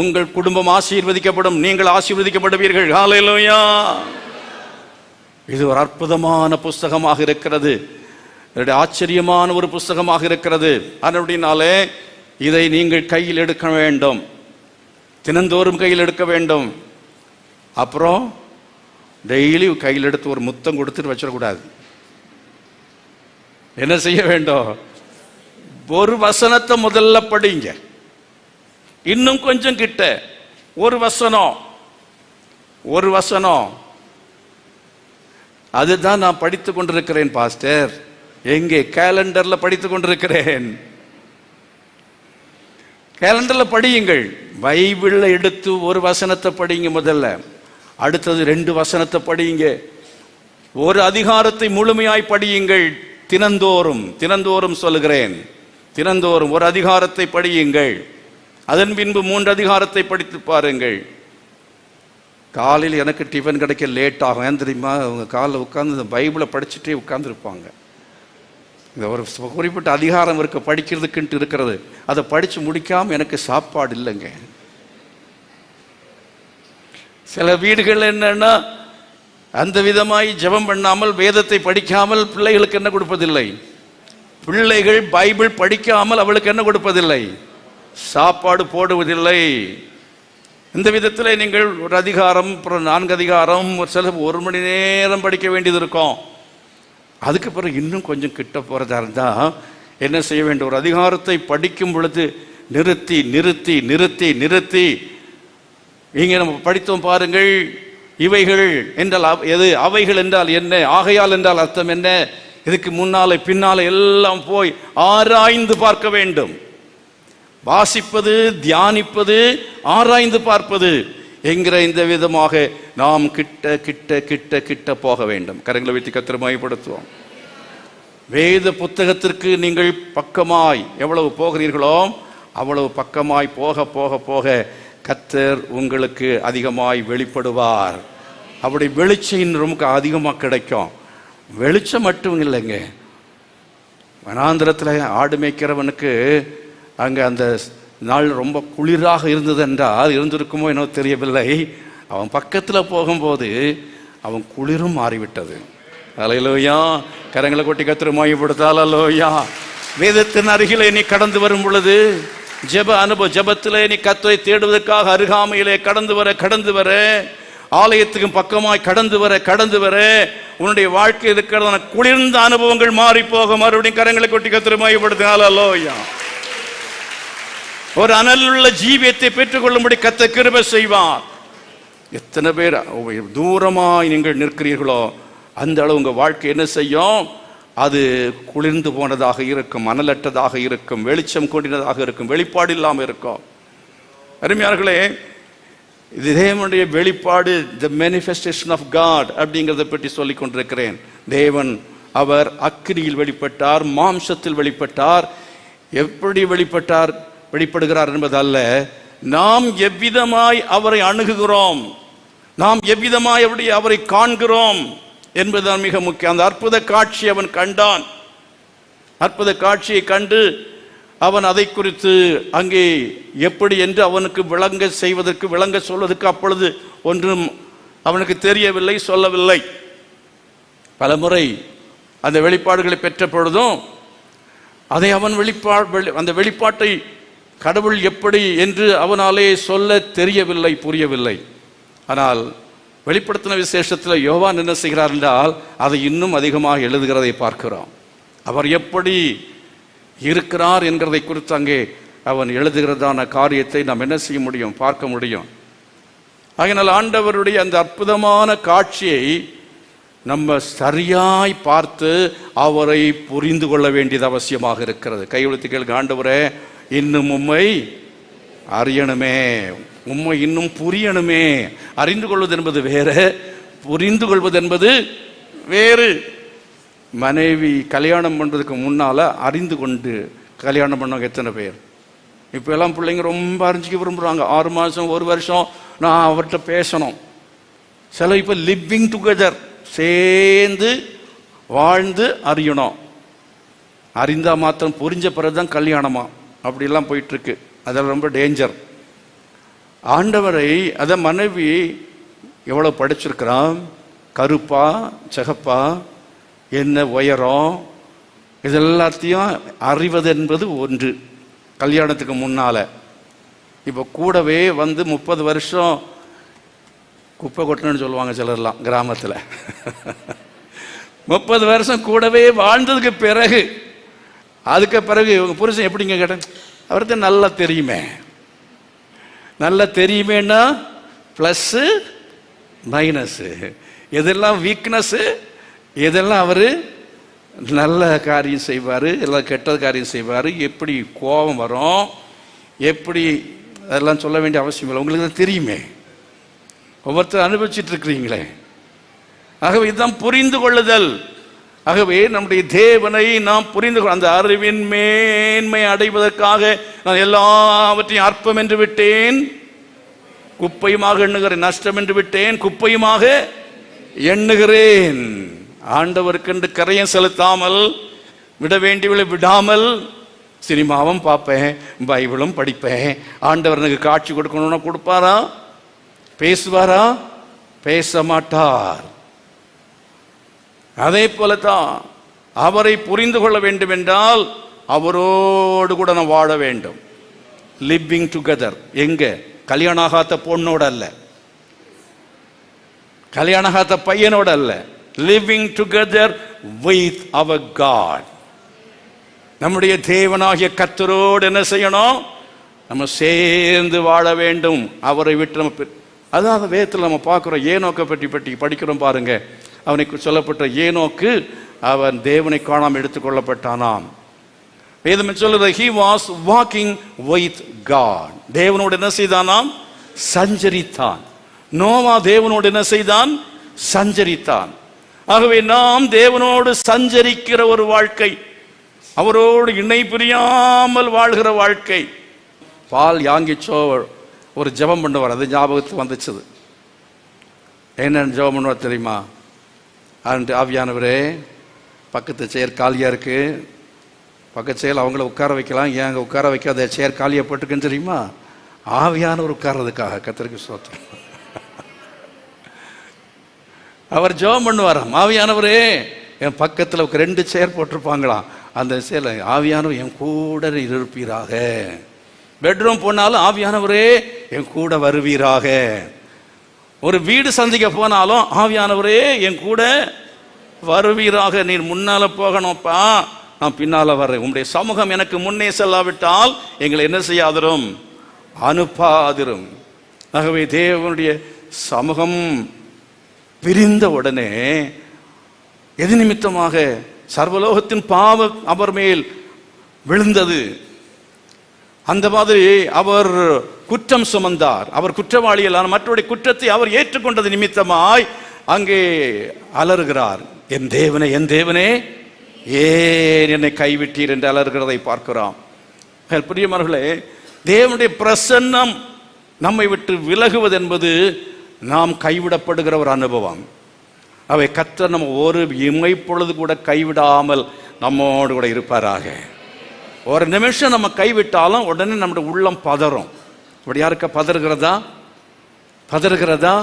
உங்கள் குடும்பம் ஆசீர்வதிக்கப்படும், நீங்கள் ஆசீர்வதிக்கப்படுவீர்கள். ஹல்லேலூயா. இது ஒரு அற்புதமான புஸ்தகமாக இருக்கிறது, ஆச்சரியமான ஒரு புஸ்தகமாக இருக்கிறது. அப்படினாலே இதை நீங்கள் கையில் எடுக்க வேண்டும், தினந்தோறும் கையில் எடுக்க வேண்டும். அப்புறம் டெய்லி கையில் எடுத்து ஒரு முத்தம் கொடுத்துட்டு வச்சிடக்கூடாது. என்ன செய்ய வேண்டும்? ஒரு வசனத்தை முதல்ல படிங்க, இன்னும் கொஞ்சம் கிட்ட ஒரு வசனம். அதுதான் நான் படித்துக் கொண்டிருக்கிறேன் பாஸ்டர். எங்கே? கேலண்டர்ல படித்துக் கொண்டிருக்கிறேன். கேலண்டர்ல படியுங்கள். பைபிள்ல எடுத்து ஒரு வசனத்தை படிங்க முதல்ல, அடுத்தது 2 வசனத்தை படியுங்க, ஒரு அதிகாரத்தை முழுமையாய் படியுங்கள். தினந்தோறும் சொல்லுகிறேன், தினந்தோறும் ஒரு அதிகாரத்தை படியுங்கள். அதன் பின்பு 3 அதிகாரத்தை படித்து பாருங்கள். காலையில் எனக்கு டிஃபன் கிடைக்க லேட் ஆகும். ஏன் தெரியுமா? அவங்க காலையில் உட்காந்து இந்த பைபிளை படிச்சுட்டே உட்கார்ந்துருப்பாங்க. இந்த ஒரு குறிப்பிட்ட அதிகாரம் படிக்கிறதுக்குன்ட்டு இருக்கிறது, அதை படித்து முடிக்காமல் எனக்கு சாப்பாடு இல்லைங்க. சில வீடுகள் என்னன்னா, அந்த விதமாய் ஜெபம் பண்ணாமல் வேதத்தை படிக்காமல் பிள்ளைகளுக்கு என்ன கொடுப்பதில்லை? பிள்ளைகள் பைபிள் படிக்காமல் அவளுக்கு என்ன கொடுப்பதில்லை? சாப்பாடு போடுவதில்லை. இந்த விதத்தில் நீங்கள் ஒரு அதிகாரம், அப்புறம் 4 அதிகாரம், சில 1 மணி நேரம் படிக்க வேண்டியது இருக்கும். அதுக்கு பிறகு இன்னும் கொஞ்சம் கிட்ட போகிறதா இருந்தால் என்ன செய்ய வேண்டும்? ஒரு அதிகாரத்தை படிக்கும் பொழுது நிறுத்தி நிறுத்தி நிறுத்தி நிறுத்தி, இங்கே நம்ம படித்தோம் பாருங்கள், இவைகள் என்றால் எது, அவைகள் என்றால் என்ன, ஆகையால் என்றால் அர்த்தம் என்ன, இதுக்கு முன்னாலே பின்னாலே எல்லாம் போய் ஆராய்ந்து பார்க்க வேண்டும். வாசிப்பது, தியானிப்பது, ஆராய்ந்து பார்ப்பது என்கிற இந்த விதமாக நாம் கிட்ட கிட்ட கிட்ட கிட்ட போக வேண்டும். கரங்களை வைத்து கர்த்தரை மகிமைப்படுத்துவோம். வேத புத்தகத்திற்கு நீங்கள் பக்கமாய் எவ்வளவு போகிறீர்களோ அவ்வளவு பக்கமாய் போக போக போக கர்த்தர் உங்களுக்கு அதிகமாய் வெளிப்படுவார். அப்படி வெளிச்சம் நமக்கு அதிகமாக கிடைக்கும். வெளிச்சம் மட்டும் இல்லைங்க, வனாந்திரத்தில் ஆடு மேய்க்கிறவனுக்கு அங்கே அந்த நாள் ரொம்ப குளிராக இருந்தது என்றால், இருந்திருக்குமோ என்னோ தெரியவில்லை, அவன் பக்கத்தில் போகும்போது அவன் குளிரும் மாறிவிட்டது. அல்லேலூயா. கரங்களை கொட்டி கர்த்தரை மகிமைப்படுத்தால் அல்லேலூயா. வேதத்தின் அருகிலே நீ கடந்து வரும் பொழுது, ஜெபத்திலே நீ கர்த்தரை தேடுவதற்காக அருகாமையிலே கடந்து வர ஆலயத்துக்கும் பக்கமாய் கடந்து வர உன்னுடைய வாழ்க்கை இருக்கிறதான குளிர்ந்த அனுபவங்கள் மாறி போக மறுபடியும் கரங்களை கொட்டி கர்த்தரை மகிமைப்படுத்தினால் அல்லேலூயா. ஒரு அனலுள்ள ஜீவியத்தை பெற்றுக்கொள்ளும்படி கர்த்தர் கிருபை செய்வார். எத்தனை பேர் தூரமாய் நீங்கள் நிற்கிறீர்களோ அந்த அளவு உங்கள் வாழ்க்கை என்ன செய்யும்? அது குளிர்ந்து போனதாக இருக்கும், அனலற்றதாக இருக்கும், வெளிச்சம் கொண்டினதாக இருக்கும், வெளிப்பாடு இல்லாமல் இருக்கும். அருமையார்களே, இது தேவனுடைய வெளிப்பாடு, த மேனிஃபெஸ்டேஷன் ஆஃப் காட் அப்படிங்கிறத பற்றி சொல்லிக் கொண்டிருக்கிறேன். தேவன் அவர் அக்கினியில் வெளிப்பட்டார், மாம்சத்தில் வெளிப்பட்டார். எப்படி வெளிப்படுகிறார் என்பதல்ல, நாம் எவ்விதமாய் அவரை அணுகுகிறோம், நாம் எவ்விதமாய் அவரை காண்கிறோம் என்பதுதான் மிக முக்கியம். அந்த அற்புத காட்சி அவன் கண்டான். அற்புத காட்சியை கண்டு அவன் அதை குறித்து அங்கே எப்படி என்று அவனுக்கு விளங்க சொல்வதற்கு அப்பொழுது ஒன்றும் அவனுக்கு தெரியவில்லை, சொல்லவில்லை. பலமுறை அந்த வெளிப்பாடுகளை பெற்ற பொழுதும் அதை அவன் அந்த வெளிப்பாட்டை கடவுள் எப்படி என்று அவனாலே சொல்ல தெரியவில்லை, புரியவில்லை. ஆனால் வெளிப்படுத்தின விசேஷத்தில் யோவான் என்ன செய்கிறார் என்றால் அதை இன்னும் அதிகமாக எழுதுகிறதை பார்க்கிறோம். அவர் எப்படி இருக்கிறார் என்கிறதை குறித்து அங்கே அவன் எழுதுகிறதான காரியத்தை நாம் என்ன செய்ய முடியும்? பார்க்க முடியும். ஆகையினால் ஆண்டவருடைய அந்த அற்புதமான காட்சியை நம்ம சரியாய் பார்த்து அவரை புரிந்து கொள்ள வேண்டியது அவசியமாக இருக்கிறது. கையெழுத்து கேளுங்க, ஆண்டவரே இன்னும் உம்மை அறியணுமே, உம்மை இன்னும் புரியணுமே. அறிந்து கொள்வது என்பது வேற, புரிந்து கொள்வது என்பது வேறு. மனைவி கல்யாணம் பண்ணுறதுக்கு முன்னால் அறிந்து கொண்டு கல்யாணம் பண்ணவங்க எத்தனை பேர்? இப்போ எல்லாம் பிள்ளைங்க ரொம்ப அறிஞ்சிக்க விரும்புகிறாங்க. 6 மாதம் 1 வருஷம் நான் அவர்கிட்ட பேசணும். சில இப்போ லிவிங் டுகெதர், சேர்ந்து வாழ்ந்து அறியணும். அறிந்தால் மாத்திரம் புரிஞ்ச பிறகு தான் கல்யாணமா, அப்படிலாம் போயிட்டுருக்கு. அதெல்லாம் ரொம்ப டேஞ்சர். ஆண்டவரை அதை மனைவி எவ்வளோ படிச்சிருக்கிறான், கருப்பா சிகப்பா, என்ன உயரம், இதெல்லாத்தையும் அறிவது என்பது ஒன்று கல்யாணத்துக்கு முன்னால். இப்போ கூடவே வந்து 30 வருஷம் குப்பை கொட்டணும்னு சொல்லுவாங்க சிலர்லாம் கிராமத்தில். 30 வருஷம் கூடவே வாழ்ந்ததுக்கு பிறகு, அதுக்கு பிறகு இவங்க புருஷன் எப்படிங்க கேட்டேன், அவருக்கு நல்லா தெரியுமே. நல்லா தெரியுமேன்னா ப்ளஸ்ஸு மைனஸு, எதெல்லாம் வீக்னஸ்ஸு, எதெல்லாம் அவர் நல்ல காரியம் செய்வார், எல்லாம் கெட்ட காரியம் செய்வார், எப்படி கோபம் வரும், எப்படி, அதெல்லாம் சொல்ல வேண்டிய அவசியம் இல்லை, உங்களுக்கு தான் தெரியுமே. ஒவ்வொருத்தர் அனுபவிச்சுட்டு இருக்கிறீங்களே. ஆகவே இதுதான் புரிந்து கொள்ளுதல். ஆகவே நம்முடைய தேவனை நாம் புரிந்து கொள்ள, அந்த அறிவின் மேன்மை அடைவதற்காக நான் எல்லாவற்றையும் அற்பம் என்று விட்டேன், குப்பையுமாக எண்ணுகிறேன், நஷ்டம் என்று விட்டேன், குப்பையுமாக எண்ணுகிறேன். ஆண்டவருக்கென்று கரையம் செலுத்தாமல், விட வேண்டியவளை விடாமல் சினிமாவும் பார்ப்பேன், பைபிளும் படிப்பேன். ஆண்டவர் எனக்கு காட்சி கொடுக்கணும்னா கொடுப்பாரா? பேசுவாரா? பேச மாட்டார். அதே போலதான் அவரை புரிந்து கொள்ள வேண்டும் என்றால் அவரோடு கூட நாம் வாழ வேண்டும். Living together. எங்க? கல்யாணம் ஆகாத பொண்ணோட அல்ல, கல்யாணம் ஆகாத பையனோட அல்ல. Living together with our God. நம்முடைய தேவனாகிய கர்த்தரோடு என்ன செய்யணும்? நம்ம சேர்ந்து வாழ வேண்டும். அவரை விட்டு நம்ம அதான் வேதத்தில் நம்ம பார்க்குறோம். ஏனோக்கை பற்றி படிக்கிறோம் பாருங்க. அவனுக்கு சொல்லப்பட்ட ஏனோக்கு அவன் தேவனை காணாமல் எடுத்துக்கொள்ளப்பட்டானாம். வேதம் சொல்லுறது he was walking with God. தேவனோடு என்ன செய்தானாம்? சஞ்சரித்தான். நோவா தேவனோடு என்ன செய்தான்? சஞ்சரித்தான். ஆகவே நாம் தேவனோடு சஞ்சரிக்கிற ஒரு வாழ்க்கை, அவரோடு இணை பிரியாமல் வாழ்கிற வாழ்க்கை. பால் யாங்கிச்சோ ஒரு ஜெபம் பண்ணுவார், அது ஞாபகத்துக்கு வந்துச்சுது. என்னன்னு ஜெபம் பண்ணுவார் தெரியுமா? ஆவியானவரே, பக்கத்து சேர் காலியாக இருக்கு, பக்கத்து சேர் அவங்கள உட்கார வைக்கலாம், ஏன் அங்கே உட்கார வைக்காத, சேர் காலியாக போட்டுருக்குன்னு தெரியுமா? ஆவியானவர் உட்கார்றதுக்காக. கர்த்தருக்கு ஸ்தோத்திரம். அவர் ஜெபம் பண்ணுவாராம், ஆவியானவரே என் பக்கத்தில் 2 சேர் போட்டிருப்பாங்களாம், அந்த சேர் ஆவியானவர் என் கூட இருப்பீராக. பெட்ரூம் போனாலும் ஆவியானவரே என் கூட வருவீராக. ஒரு வீடு சந்திக்க போனாலும் ஆவியானவரே என் கூட வருவீராக. நீர் முன்னால போகணும்ப்பா, நான் பின்னால வர்றேன். உங்களுடைய சமூகம் எனக்கு முன்னே செல்லாவிட்டால் எங்களை என்ன செய்யாதிரும்? அனுப்பாதிரும். ஆகவே தேவனுடைய சமூகம் பிரிந்த உடனே எது நிமித்தமாக? சர்வலோகத்தின் பாவம் அவர் மேல் விழுந்தது. அந்த மாதிரி அவர் குற்றம் சுமந்தார். அவர் குற்றவாளியெல்லாம் மற்றவருடைய குற்றத்தை அவர் ஏற்றுக்கொண்டது நிமித்தமாய் அங்கே அலறுகிறார். என் தேவனே, என் தேவனே, ஏன் என்னை கைவிட்டீர் என்று அலறுகிறதை பார்க்கிறோம். பிரியமானவர்களே, தேவனுடைய பிரசன்னம் நம்மை விட்டு விலகுவது என்பது நாம் கைவிடப்படுகிற ஒரு அனுபவம். அவை கர்த்தர் நம்ம ஒரு இமைப்பொழுது கூட கைவிடாமல் நம்மோடு கூட இருப்பாராக. ஒரு நிமிஷம் நம்ம கைவிட்டாலும் உடனே நம்முடைய உள்ளம் பதறும். இப்படி யாருக்கா பதறுகிறதா?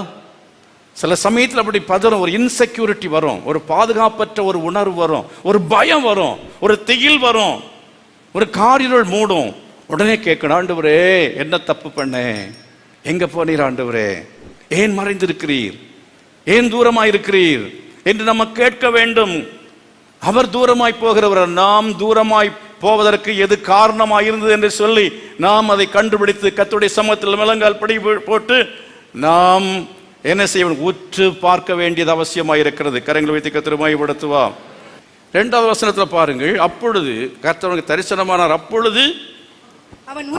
சில சமயத்தில் அப்படி பதறும். ஒரு இன்செக்யூரிட்டி வரும், ஒரு பாதுகாப்பற்ற ஒரு உணர்வு வரும், ஒரு பயம் வரும், ஒரு திகில் வரும், ஒரு காரிருள் மூடும். உடனே கேட்கணும், ஆண்டவரே என்ன தப்பு பண்ணேன்? எங்க போனீர் ஆண்டவரே? ஏன் மறைந்திருக்கிறீர்? ஏன் தூரமாய் இருக்கிறீர் என்று நம்ம கேட்க வேண்டும். அவர் தூரமாய் போகிறவர், நாம் தூரமாய் போவதற்கு எது காரணமாய் இருந்தது என்று சொல்லி நாம் அதை கண்டுபிடித்து கர்த்தருடைய சமூகத்தில் முழங்கால் படி போட்டு நாம் என்ன செய்ய வேண்டும்? உற்று பார்க்க வேண்டியது அவசியமாய் இருக்கிறது. கரங்களை வைத்து கர்த்தரை மகிமைப்படுத்துவோம். 2வது வசனத்தில் பாருங்கள். அப்பொழுது கர்த்தருக்கு தரிசனமானார். அப்பொழுது அவன்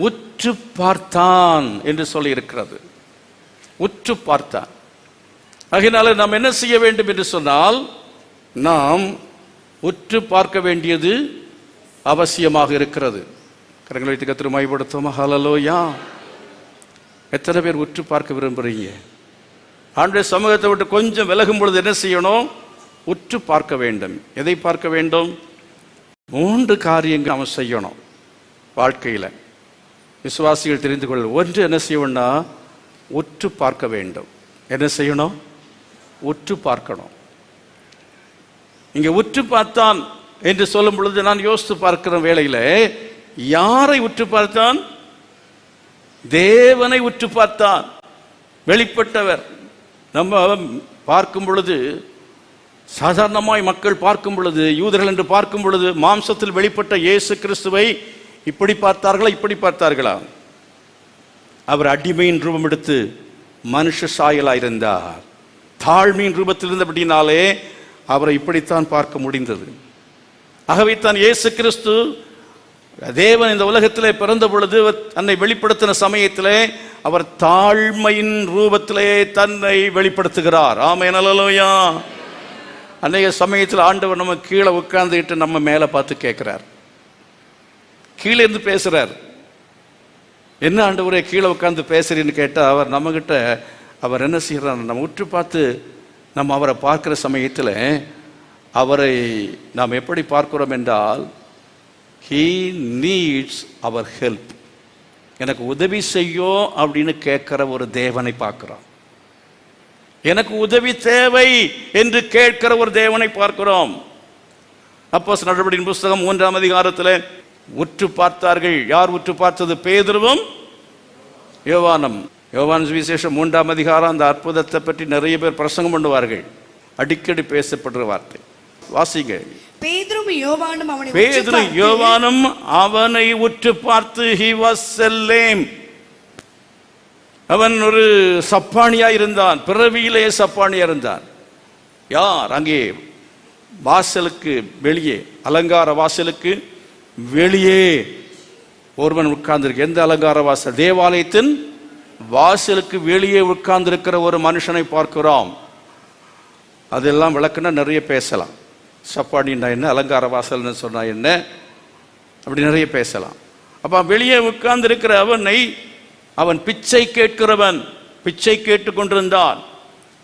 உற்று பார்த்தான் என்று சொல்லி இருக்கிறது. உற்று பார்த்தான். ஆகையினால நாம் என்ன செய்ய வேண்டும் என்று சொன்னால், நாம் உற்று பார்க்க வேண்டியது அவசியமாக இருக்கிறது. கரங்களை வைத்து கர்த்தரை மகிமைப்படுத்துவோம். ஹல்லேலூயா. எத்தனை பேர் உற்று பார்க்க விரும்புறீங்க? ஆண்டவருடைய சமூகத்தை விட்டு கொஞ்சம் விலகும் பொழுது என்ன செய்யணும்? உற்று பார்க்க வேண்டும். எதை பார்க்க வேண்டும்? 3 காரியங்கள் நாம் செய்யணும் வாழ்க்கையில். விசுவாசிகள் தெரிந்து கொள்ள, ஒன்று என்ன செய்யணும்னா உற்று பார்க்க வேண்டும். என்ன செய்யணும்? உற்று பார்க்கணும். இங்க உற்று பார்த்தான் என்று சொல்லும் பொழுது நான் யோசித்து பார்க்கிற வேளையில், யாரை உற்று பார்த்தான்? தேவனை உற்று பார்த்தான். வெளிப்பட்டவர். நம்ம பார்க்கும் பொழுது, சாதாரணமாய் மக்கள் பார்க்கும் பொழுது, யூதர்கள் என்று பார்க்கும் பொழுது, மாம்சத்தில் வெளிப்பட்ட இயேசு கிறிஸ்துவை இப்படி பார்த்தார்களா? இப்படி பார்த்தார்களா? அவர் அடிமையின் ரூபம் எடுத்து மனுஷ சாயலாயிருந்தார். தாழ்மையின் ரூபத்தில் இருந்தபடினாலே அவரை இப்படித்தான் பார்க்க முடிந்தது. ஆகவே தான் இயேசு கிறிஸ்து தேவன் இந்த உலகத்திலே பிறந்த பொழுது தன்னை வெளிப்படுத்தின சமயத்திலே அவர் தாழ்மையின் ரூபத்திலே தன்னை வெளிப்படுத்துகிறார். ஆமென், அல்லேலூயா. அநேக சமயத்தில் ஆண்டவர் நம்ம கீழே உட்கார்ந்துட்டு நம்ம மேலே பார்த்து கேட்கிறார், கீழே இருந்து பேசுறார். என்ன ஆண்டவரே கீழே உட்கார்ந்து பேசுறீன்னு கேட்டால் அவர் நம்மகிட்ட அவர் என்ன செய்யறார்? நம்ம உற்று பார்த்து நம்ம அவரை பார்க்கிற சமயத்தில் அவரை நாம் எப்படி பார்க்கிறோம் என்றால், he needs our help. எனக்கு உதவி செய்யும் அப்படின்னு கேட்கிற ஒரு தேவனை பார்க்கிறோம். எனக்கு உதவி தேவை என்று கேட்கிற ஒரு தேவனை பார்க்கிறோம். அப்போஸ்தலர் நடபடிகளின் புத்தகம் 3ஆம் அதிகாரத்தில் உற்று பார்த்தார்கள். யார் உற்று பார்த்தது? பேதுருவும் யோவானும். யோவான் சுவிசேஷம் 3ஆம் அதிகாரம் அந்த அற்புதத்தை பற்றி நிறைய பேர் பிரசங்கம் பண்ணுவார்கள். அடிக்கடி பேசப்படுற வார்த்தை. வாசிங்க. பேதுரும் யோவானும் அவனை பேதுரும் யோவானும் அவனை உற்று பார்த்து, he was a lame. அவன் ஒரு சப்பானியா இருந்தான், பிறவியிலே சப்பானியா இருந்தான். யார்? அங்கே வாசலுக்கு வெளியே, அலங்கார வாசலுக்கு வெளியே ஒருவன் உட்கார்ந்திருக்க. எந்த அலங்கார வாசல்? தேவாலயத்தின் வாசலுக்கு வெளியே உட்கார்ந்திருக்கிற ஒரு மனுஷனை பார்க்கிறோம். அதெல்லாம் விளக்குனா நிறைய பேசலாம். சப்பானின்னா என்ன, அலங்கார வாசல்னு சொன்னா என்ன, அப்படி நிறைய பேசலாம். அப்ப வெளியே உட்கார்ந்திருக்கிற அவனை, அவன் பிச்சை கேட்கிறவன், பிச்சை கேட்டு கொண்டிருந்தான்.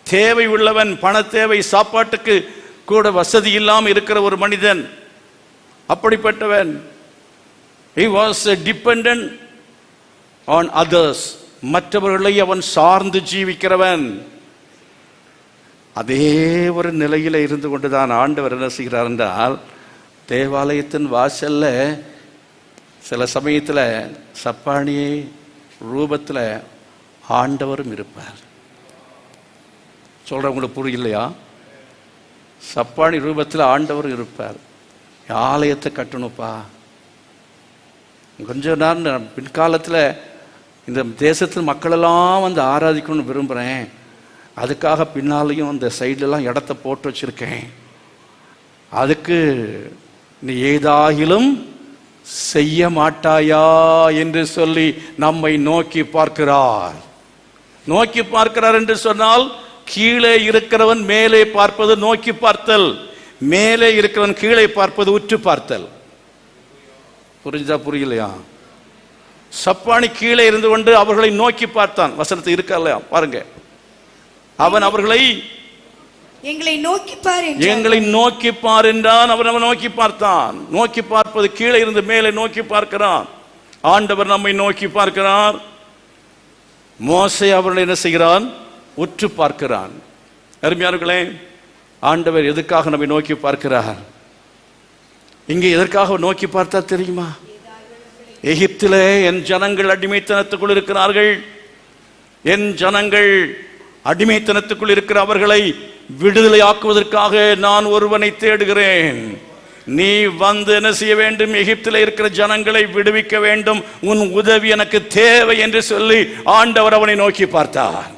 தேவை உள்ளவன், பண தேவை, சாப்பாட்டுக்கு கூட வசதி இல்லாமல் இருக்கிற ஒரு மனிதன். அப்படிப்பட்டவன். he was dependent on others. மற்றவர்களை அவன் சார்ந்து ஜீவிக்கிறவன். அதே ஒரு நிலையில இருந்து கொண்டுதான் ஆண்டவர் என்ன செய்கிறார் என்றால், தேவாலயத்தின் வாசல்ல சில சமயத்தில் சப்பானி ரூபத்தில் ஆண்டவரும் இருப்பார். சொல்ற உங்களுக்கு புரியலையா? சப்பானி ரூபத்தில் ஆண்டவரும் இருப்பார். ஆலயத்தை கட்டணுப்பா. கொஞ்ச நேரம் பின்காலத்தில் இந்த தேசத்தில் மக்களெல்லாம் வந்து ஆராதிக்கணும்னு விரும்புகிறேன். அதுக்காக பின்னாலையும் அந்த சைட்லலாம் இடத்த போட்டு வச்சிருக்கேன். அதுக்கு நீ ஏதாகிலும் செய்ய மாட்டாயா என்று சொல்லி நம்மை நோக்கி பார்க்கிறார். நோக்கி பார்க்கிறார் என்று சொன்னால், கீழே இருக்கிறவன் மேலே பார்ப்பது நோக்கி பார்த்தல், மேலே இருக்கிறவன் கீழே பார்ப்பது உற்று பார்த்தல். புரிஞ்சா புரியலையா? சப்பானி கீழே இருந்து கொண்டு அவர்களை நோக்கி பார்த்தான். வசனத்தை இருக்கா இல்லையா பாருங்க. அவன் அவர்களை எங்களை நோக்கி பார் என்றான். அவன் நோக்கி பார்த்தான். நோக்கி பார்ப்பது கீழே இருந்து மேலே நோக்கி பார்க்கிறான். ஆண்டவர் நம்மை நோக்கி பார்க்கிறார். மோசே அவர்களை என்ன செய்கிறான்? உற்று பார்க்கிறான். அருமையானவர்களே, ஆண்டவர் எதுக்காக நம்மை நோக்கி பார்க்கிறார்? இங்கே எதற்காக நோக்கி பார்த்தா தெரியுமா? எகிப்திலே என் ஜனங்கள் அடிமைத்தனத்துக்குள் இருக்கிறார்கள். என் ஜனங்கள் அடிமைத்தனத்துக்குள் இருக்கிற அவர்களை விடுதலை ஆக்குவதற்காக நான் ஒருவனை தேடுகிறேன். நீ வந்து என்ன செய்ய வேண்டும்? எகிப்தில் இருக்கிற ஜனங்களை விடுவிக்க வேண்டும். உன் உதவி எனக்கு தேவை என்று சொல்லி ஆண்டவர் அவனை நோக்கி பார்த்தார்.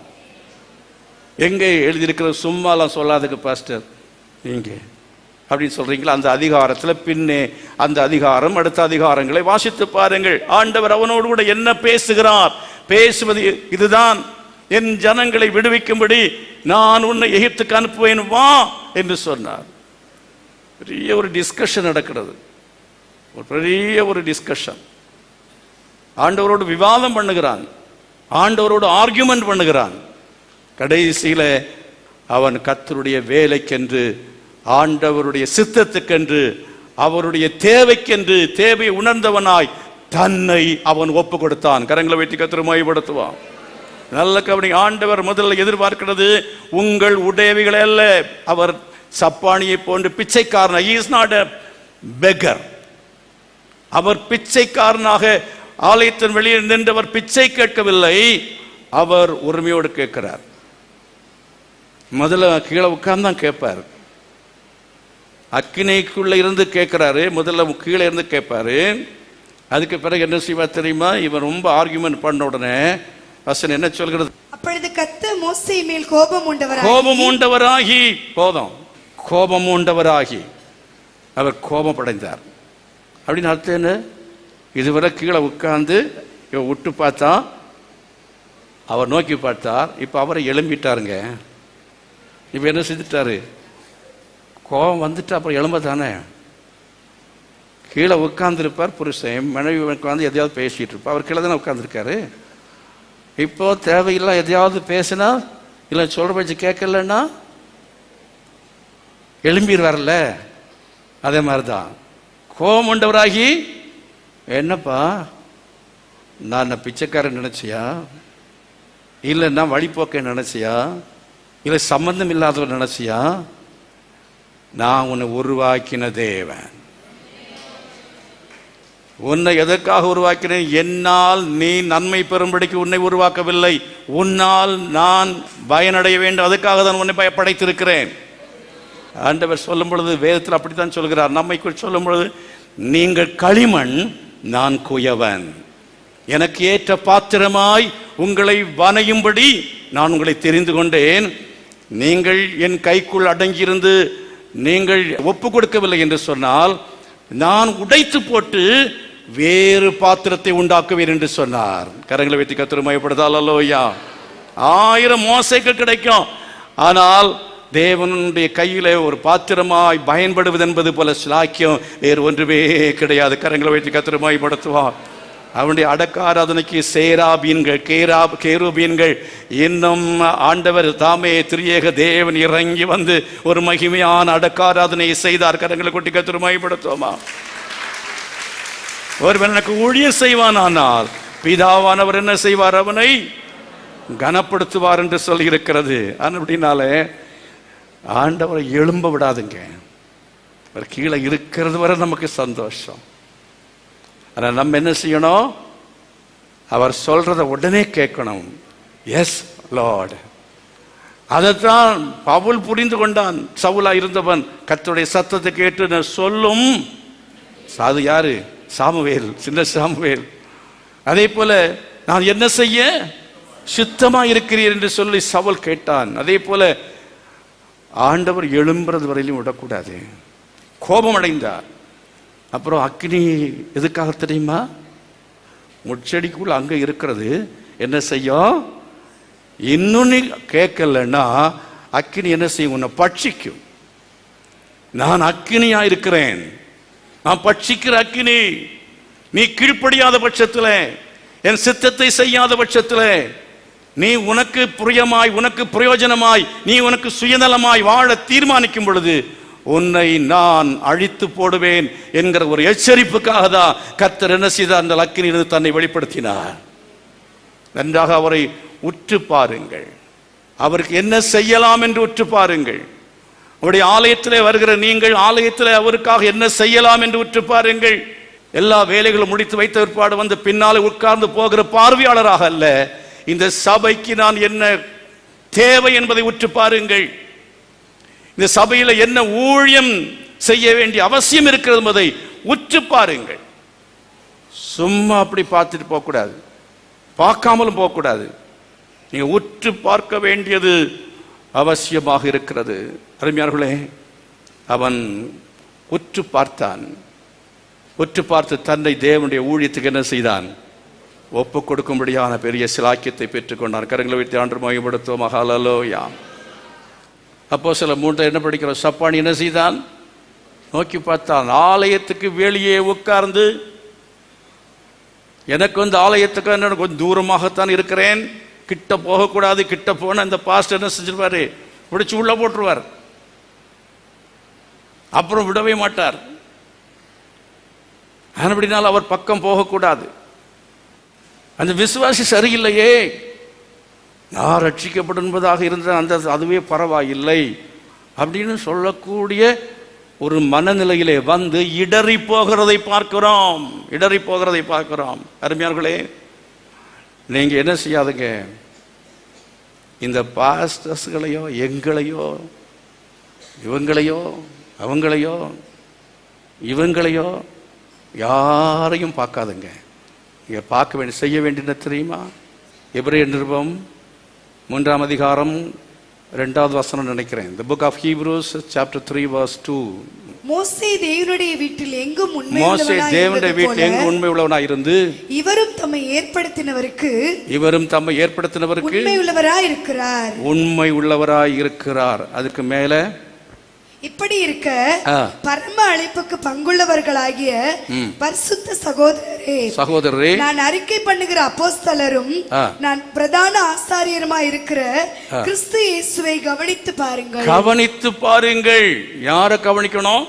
எங்கே எழுதியிருக்கிற? சும்மாலாம் சொல்லாதுக்கு பாஸ்டர் நீங்க அப்படின்னு சொல்றீங்களா? அந்த அதிகாரத்தில் பின்னே அந்த அதிகாரம், அடுத்த அதிகாரங்களை வாசித்து பாருங்கள். ஆண்டவர் அவனோடு கூட என்ன பேசுகிறார்? பேசுவது இதுதான், என் ஜனங்களை விடுவிக்கும்படி நான் உன்னை எகிப்துக்கு அனுப்புவேன், வா என்று சொன்னார். பெரிய ஒரு டிஸ்கஷன் நடக்கிறது. ஒரு பெரிய ஒரு டிஸ்கஷன். ஆண்டவரோடு விவாதம் பண்ணுகிறான், ஆண்டவரோடு ஆர்கியூமெண்ட் பண்ணுகிறான். கடைசியில அவன் கர்த்தருடைய வேலைக்கென்று, ஆண்டவருடைய சித்தத்துக்கென்று, அவருடைய தேவைக்கென்று, தேவையை உணர்ந்தவனாய் தன்னை அவன் ஒப்பு கொடுத்தான். கரங்களை வைத்து கர்த்தரை மகிமைப்படுத்துவான். நல்ல கவனி. ஆண்டவர் முதல்ல எதிர்பார்க்கிறது உங்கள் உடையவைகளை அல்ல. அவர் சப்பானியை போன்று பிச்சைக்காரன். he is not a beggar. அவர் பிச்சைக்காரனாக ஆலயத்தின் வெளியே நின்றவர் பிச்சை கேட்கவில்லை, அவர் உரிமையோடு கேட்கிறார். முதல்ல கீழே உட்கார்ந்தான் கேட்பார். அக்கினைக்குள்ள இருந்து கேட்கிறாரு. முதல்ல கீழே இருந்து கேட்பாரு. அதுக்கு பிறகு என்ன செய்வார் தெரியுமா? இவன் ரொம்ப ஆர்கியூமெண்ட் பண்ண உடனே வசனம் என்ன சொல்கிறது? அப்பொழுது கர்த்தர் மோசே மேல் கோபம் உண்டவராகி அவர் கோபமடைந்தார். அப்படின்னு அர்த்தம் என்ன? இதுவரை கீழே உட்கார்ந்து இவன் விட்டு பார்த்தா, அவர் நோக்கி பார்த்தார். இப்ப அவரை எழும்பிட்டாருங்க. இப்ப என்ன செஞ்சுட்டாரு? கோபம் வந்துட்டு அப்புறம் எழும்ப தானே. கீழே உட்கார்ந்துருப்பார் புருஷன், மனைவி உட்காந்து எதையாவது பேசிட்டு இருப்பார். அவர் கீழே தானே உட்கார்ந்துருக்காரு. இப்போ தேவையில்லை எதையாவது பேசினா, இல்லை சொல்ற பேச்சு கேட்கலன்னா எழும்பிடுவார்ல. அதே மாதிரிதான் கோபம் உண்டவராகி, என்னப்பா நான் பிச்சைக்காரன் நினைச்சியா, இல்லை நான் வழிபோக்க நினைச்சியா, இல்லை சம்பந்தம் இல்லாதவர் நினைச்சியா? நான் உன்னை உருவாக்கின தேவன். உன்னை எதற்காக உருவாக்கினேன்? என்னால் நீ நன்மை பெறும்படிக்கு உன்னை உருவாக்கவில்லை, உன்னால் நான் பயனடைய வேண்டும், அதுக்காக தான் உன்னை படைத்திருக்கிறேன். ஆண்டவர் சொல்லும் பொழுது வேதத்தில் அப்படித்தான் சொல்கிறார். நம்மை குறித்து சொல்லும் பொழுது, நீங்கள் களிமண், நான் குயவன், எனக்கு ஏற்ற பாத்திரமாய் உங்களை வனையும்படி நான் உங்களை தெரிந்து கொண்டேன். நீங்கள் என் கைக்குள் அடங்கியிருந்து நீங்கள் ஒப்பு கொடுக்கவில்லை என்று சொன்னால் நான் உடைத்து போட்டு வேறு பாத்திரத்தை உண்டாக்குவேன் என்று சொன்னார். கரங்களை வைத்து கர்த்தரை மகிமைப்படுத்தால் அல்லேலூயா. 1000 மோசைகள் கிடைக்கும், ஆனால் தேவனுடைய கையிலே ஒரு பாத்திரமாய் பயன்படுவது என்பது போல சிலாக்கியம் வேறு ஒன்றுமே கிடையாது. கரங்களை வைத்து கர்த்தரை மகிமைப்படுத்துவார். அவனுடைய அடக்க ஆராதனைக்கு சேராபீன்கள், கேருபீன்கள், இன்னும் ஆண்டவர் தாமே திரியேக தேவன் இறங்கி வந்து ஒரு மகிமையான அடக்க ஆராதனையை செய்தார். கரங்களை கொட்டி கர்த்தரை மகிமைப்படுத்துவோமா? ஒருவன் எனக்கு ஊழியம் செய்வான், ஆனால் பிதாவானவர் என்ன செய்வார்? அவனை கனப்படுத்துவார் என்று சொல்லி இருக்கிறது. அப்படின்னாலே ஆண்டவரை எழும்ப விடாதுங்க. அவர் கீழே இருக்கிறது வரை நமக்கு சந்தோஷம். ஆனால் நம்ம என்ன செய்யணும்? அவர் சொல்றத உடனே கேட்கணும். Yes lord. அதைத்தான் பவுல் புரிந்து கொண்டான். சவுலா இருந்தவன் கர்த்தருடைய சத்தத்தை கேட்டு சொல்லும். அது யாரு? சாமுவேல், சின்ன சாமுவேல். அதே போல நான் என்ன செய்ய சுத்தமா இருக்கிறீர் என்று சொல்லி சவுல் கேட்டான். அதே போல ஆண்டவர் எழும்புறது வரையிலும் விடக்கூடாது. கோபம் அடைந்தார். அப்புறம் அக்கினி எதுக்காக தெரியுமா? முச்செடிக்குள் அங்க இருக்கிறது என்ன செய்யும்? இன்னும் நீ கேட்கலன்னா அக்கினி என்ன செய்யும்? உன்னை பட்சிக்கும். நான் அக்கினியா இருக்கிறேன், நான் பட்சிக்கிற அக்கினி. நீ கீழ்ப்படியாத பட்சத்தில், என் சித்தத்தை செய்யாத பட்சத்தில், நீ உனக்கு பிரியமாய், உனக்கு பிரயோஜனமாய், நீ உனக்கு சுயநலமாய் வாழ தீர்மானிக்கும் பொழுது உன்னை நான் அழித்து போடுவேன் என்கிற ஒரு எச்சரிப்புக்காக தான் கர்த்தர் என்ன செய்தார்? அந்த அக்கினியிலிருந்து தன்னை வெளிப்படுத்தினார். நன்றாக அவரை உற்று பாருங்கள். அவருக்கு என்ன செய்யலாம் என்று உற்று பாருங்கள். அவருடைய ஆலயத்திலே வருகிற நீங்கள் ஆலயத்திலே அவருக்காக என்ன செய்யலாம் என்று உற்று பாருங்கள். எல்லா வேலைகளும் முடித்து வைத்த பிற்பாடு வந்து பின்னாலே உட்கார்ந்து போகிற பார்வையாளராக அல்ல, இந்த சபைக்கு நான் என்ன தேவை என்பதை உற்று பாருங்கள். இந்த சபையில என்ன ஊழியம் செய்ய வேண்டிய அவசியம் இருக்கிறது என்பதை உற்று பாருங்கள். சும்மா அப்படி பார்த்துட்டு போகக்கூடாது, பார்க்காமலும் போகக்கூடாது. நீங்க உற்று பார்க்க வேண்டியது அவசியமாக இருக்கிறது. அருமையானவர்களே, அவன் உற்று பார்த்தான். உற்று பார்த்து தன்னை தேவனுடைய ஊழியத்துக்கு என்ன செய்தான்? ஒப்பு கொடுக்கும்படியான பெரிய சிலாக்கியத்தை பெற்றுக்கொண்டான். கரங்களை வைத்து ஆண்டு மகிமைப்படுத்துவோம். ஹல்லேலூயா. அப்போஸ்தலர் 3 என்ன படிக்கிறோம்? சப்பானி என்ன செய்தான்? நோக்கி பார்த்தான். ஆலயத்துக்கு வெளியே உட்கார்ந்து, எனக்கு வந்து ஆலயத்துக்கு என்ன கொஞ்சம் தூரமாகத்தான் இருக்கிறேன், கிட்ட போகக்கூடாது, கிட்ட போன இந்த பாஸ்டர் என்ன செஞ்சிருவாரு? பிடிச்சி உள்ள போட்டுருவார். அப்புறம் விடவே மாட்டார். அப்படினால் அவர் பக்கம் போகக்கூடாது. அந்த விசுவாசி சரியில்லையே, நான் ரட்சிக்கப்படும் என்பதாக இருந்த அந்த அதுவே பரவாயில்லை அப்படின்னு சொல்லக்கூடிய ஒரு மனநிலையிலே வந்து இடறி போகிறதை பார்க்கிறோம். இடறி போகிறதை பார்க்கிறோம். அருமையானவர்களே, நீங்க என்ன செய்யாதுங்க, இந்த பாஸ்டர்ஸ்களையோ எங்களையோ இவங்களையோ அவங்களையோ இவங்களையோ யாரையும் பார்க்காதுங்க. நீங்க பார்க்க வேண்டிய செய்ய வேண்டியது தெரியுமா? எபிரேயர் நிருபம் 3 அதிகாரம் 2வது வசனம் நினைக்கிறேன். The book of Hebrews chapter 3 verse 2. மோசே தேவனுடைய வீட்டில் எங்கும் உண்மை உள்ளவனாய் இருந்து இவரும் தம்மை ஏற்படுத்தினவருக்கு உண்மை உள்ளவராய் இருக்கிறார். அதுக்கு மேல இப்படி இருக்க பரம அழைப்புக்கு பங்குள்ளவர்களாகிய பரிசுத்த சகோதரரே, நான் அறிக்கை பண்ணுகிற அப்போஸ்தலரும் நான் பிரதான ஆசாரியருமாய் இருக்கிற கிறிஸ்து இயேசுவை கவனித்து பாருங்கள். யாரை கவனிக்கணும்?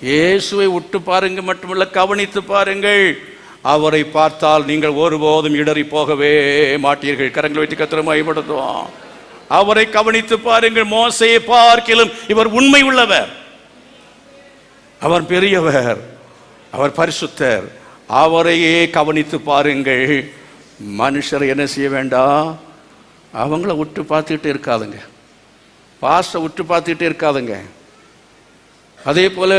இயேசுவை உற்று பாருங்க மட்டுமல்ல, கவனித்து பாருங்கள். அவரை பார்த்தால் நீங்கள் ஒருபோதும் இடறி போகவே மாட்டீர்கள். கரங்களை வைத்து கர்த்தரை மகிமைப்படுத்துவோம். அவரை கவனித்து பாருங்கள். மோசேயை பார்க்கிலும் இவர் உண்மை உள்ளவர், அவர் பெரியவர், அவர் பரிசுத்தர். அவரையே கவனித்து பாருங்கள். மனுஷரை என்ன செய்ய வேண்டாம், அவங்கள விட்டு பார்த்துக்கிட்டு இருக்காதுங்க. பாஸ்டரை உற்று பார்த்துக்கிட்டே இருக்காதுங்க. அதே போல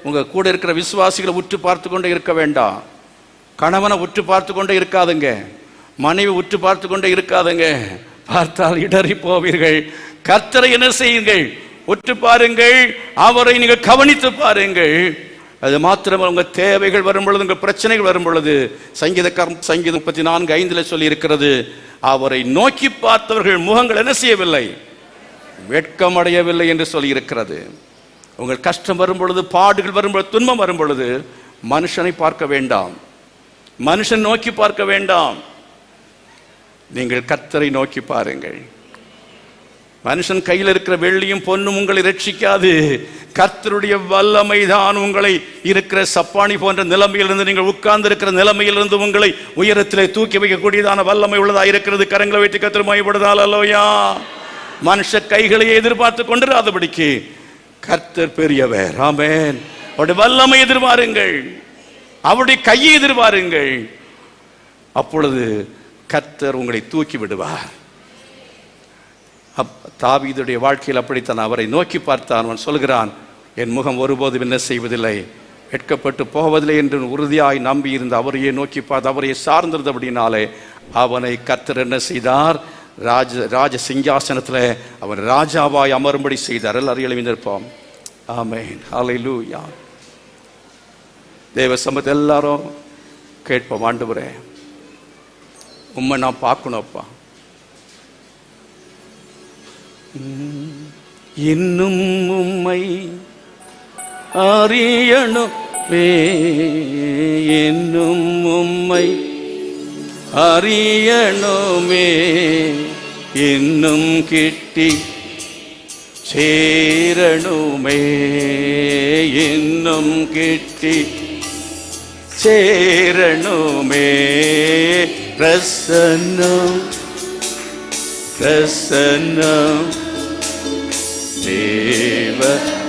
உங்க கூட இருக்கிற விசுவாசிகளை உற்று பார்த்து கொண்டே இருக்க வேண்டாம். கணவனை உற்று பார்த்து கொண்டே இருக்காதுங்க. மனைவி உற்று பார்த்து கொண்டே இருக்காதுங்க. பார்த்தால் இடறி போவீர்கள். கர்த்தரை என்ன செய்யுங்கள்? உற்று பாருங்கள், அவரை நீங்கள் கவனித்து பாருங்கள். அது மாத்திரமல்ல, உங்க தேவைகள் வரும் பொழுது, உங்க பிரச்சனைகள் வரும் பொழுது, சங்கீதம் 34:5 சொல்லி இருக்கிறது, அவரை நோக்கி பார்த்தவர்கள் முகங்கள் என்ன செய்யவில்லை? வெட்கம் அடையவில்லை என்று சொல்லி இருக்கிறது. உங்கள் கஷ்டம் வரும் பொழுது, பாடுகள் வரும் பொழுது, துன்பம் வரும் பொழுது மனுஷனை பார்க்க வேண்டாம், மனுஷன் நோக்கி பார்க்க வேண்டாம். நீங்கள் கர்த்தரை நோக்கி பாருங்கள். மனுஷன் கையில் இருக்கிற வெள்ளியும் பொன்னும் உங்களை ரட்சிக்காது. கர்த்தருடைய வல்லமை தான் உங்களை இருக்கிற சப்பானி போன்ற நிலைமையிலிருந்து, நீங்கள் உட்கார்ந்து இருக்கிற நிலைமையிலிருந்து உங்களை உயரத்திலே தூக்கி வைக்கக்கூடியதான வல்லமை உள்ளதா இருக்கிறது. கரங்களை வைத்து கர்த்தர் மகிமைப்படுதால் அல்லவையா. மனுஷ கைகளையே எதிர்பார்த்து கொண்டிராதபடிக்கு கர்த்தர் பெரியவர். ஆமென். அவருடைய வல்லமை எதிர்பாருங்கள், அவருடைய கையை எதிர்பாருங்கள். அப்பொழுது கர்த்தர் உங்களை தூக்கி விடுவார். தாவீதுடைய வாழ்க்கையில் அப்படித்தான். அவரை நோக்கி பார்த்தான். அவன் சொல்கிறான், என் முகம் ஒருபோதும் என்ன செய்வதில்லை, வெட்கப்பட்டு போவதில்லை என்று உறுதியாய் நம்பி இருந்த அவரையே நோக்கி பார்த்து அவரையே சார்ந்திருந்தபடினாலே அவனை கர்த்தர் என்ன செய்தார்? ராஜ சிங்காசனத்தில் அவன் ராஜாவாய் அமரும்படி செய்தார். எல்லாரும் எழுப்பி நிற்போம். ஆமென். ஹல்லேலூயா. தேவ சமூகத்தில் எல்லாரும் கேட்போம். ஆண்டவரே, உம்மை நான் பார்க்கணும்ப்பா. இன்னும் உம்மை அறியணுமே, இன்னும் உம்மை அறியணுமே, இன்னும் கிட்டி சேரணுமே, இன்னும் கிட்டி சேரணுமே. பிரசன்னம் பிரசன்னம் தேவ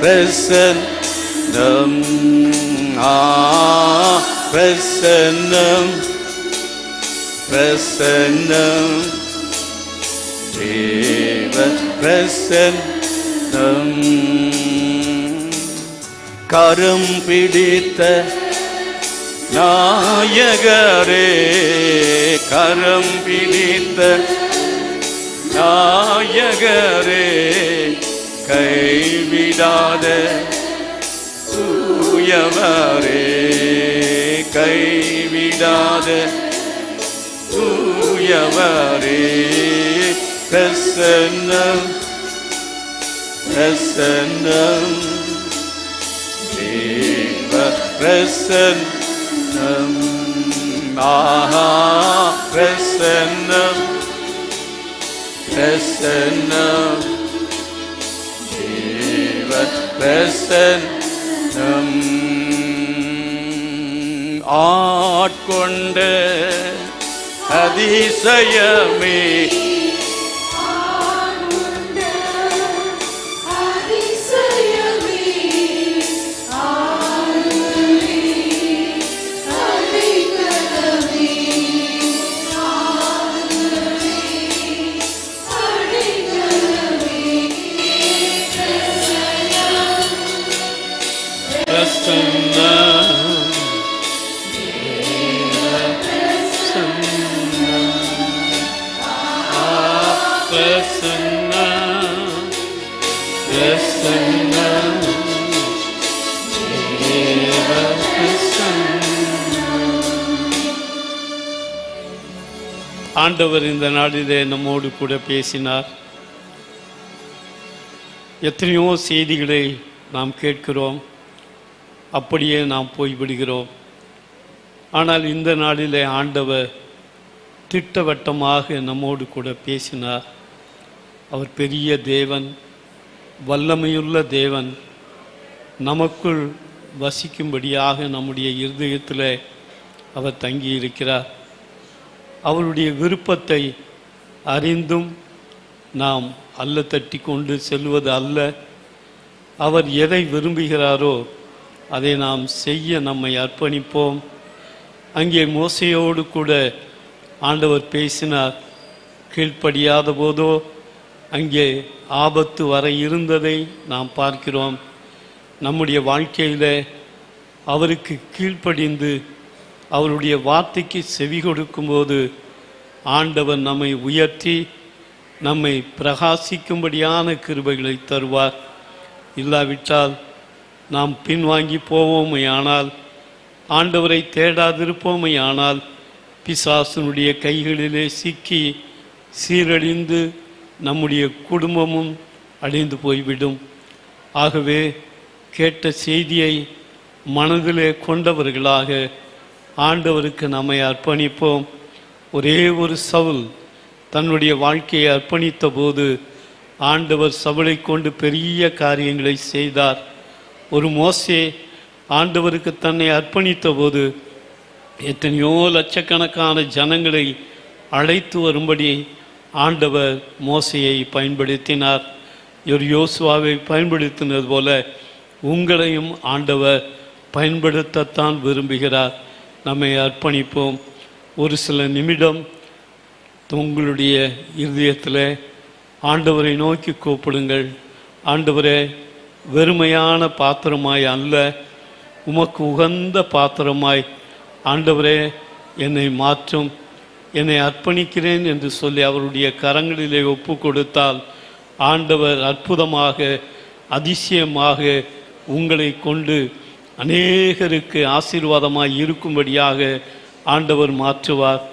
பிரசன்னம், பிரசன்னம் பிரசன்னம் தேவ பிரசன்னம். கரம் பிடித்த நாயகரே, கரம் பிடித்த நாயகரே, கைவிடாத தூயவரே, கைவிடாத தூயவரே. பிரசன்னம் பிரசன்னம் தேவ பிரசன்னம், பிரசன்னம் பிரசன்னம் தேவ பிரசன்னம். ஆட்கொண்ட அதிசயமே, ஆண்டவர் இந்த நாளிலே நம்மோடு கூட பேசினார். எத்தனையோ செய்திகளை நாம் கேட்கிறோம், அப்படியே நாம் போய்விடுகிறோம். ஆனால் இந்த நாளிலே ஆண்டவர் திட்டவட்டமாக நம்மோடு கூட பேசினார். அவர் பெரிய தேவன், வல்லமையுள்ள தேவன், நமக்குள் வசிக்கும்படியாக நம்முடைய இருதயத்தில் அவர் தங்கியிருக்கிறார். அவருடைய விருப்பத்தை அறிந்தும் நாம் அல்ல தட்டி கொண்டு செல்வது அல்ல. அவர் எதை விரும்புகிறாரோ அதை நாம் செய்ய நம்மை அர்ப்பணிப்போம். அங்கே மோசையோடு கூட ஆண்டவர் பேசினார். கீழ்ப்படியாத போதோ அங்கே ஆபத்து வர இருந்ததை நாம் பார்க்கிறோம். நம்முடைய வாழ்க்கையில் அவருக்கு கீழ்ப்படிந்து அவருடைய வார்த்தைக்கு செவி கொடுக்கும்போது ஆண்டவர் நம்மை உயர்த்தி நம்மை பிரகாசிக்கும்படியான கிருபைகளை தருவார். இல்லாவிட்டால் நாம் பின்வாங்கி போவோமே ஆனால், ஆண்டவரை தேடாதிருப்போமே ஆனால், பிசாசனுடைய கைகளிலே சிக்கி சீரழிந்து நம்முடைய குடும்பமும் அழிந்து போய்விடும். ஆகவே கேட்ட செய்தியை மனதிலே கொண்டவர்களாக ஆண்டவருக்கு நம்மை அர்ப்பணிப்போம். ஒரே ஒரு சவுல் தன்னுடைய வாழ்க்கையை அர்ப்பணித்த போது ஆண்டவர் சவுலை கொண்டு பெரிய காரியங்களை செய்தார். ஒரு மோசே ஆண்டவருக்கு தன்னை அர்ப்பணித்த போது எத்தனையோ லட்சக்கணக்கான ஜனங்களை அழைத்து வரும்படி ஆண்டவர் மோசையை பயன்படுத்தினார். ஒரு யோசுவாவை பயன்படுத்தினது போல உங்களையும் ஆண்டவர் பயன்படுத்தத்தான் விரும்புகிறார். நம்மை அர்ப்பணிப்போம். ஒரு சில நிமிடம் உங்களுடைய இருதயத்தில் ஆண்டவரை நோக்கி கூப்பிடுங்கள். ஆண்டவரே, வெறுமையான பாத்திரமாய் அல்ல, உமக்கு உகந்த பாத்திரமாய் ஆண்டவரே என்னை மாற்றும், என்னை அர்ப்பணிக்கிறேன் என்று சொல்லி அவருடைய கரங்களிலே ஒப்பு கொடுத்தால் ஆண்டவர் அற்புதமாக அதிசயமாக உங்களை கொண்டு அநேகருக்கு ஆசீர்வாதமாய் இருக்கும்படியாக ஆண்டவர் மாற்றுவார்.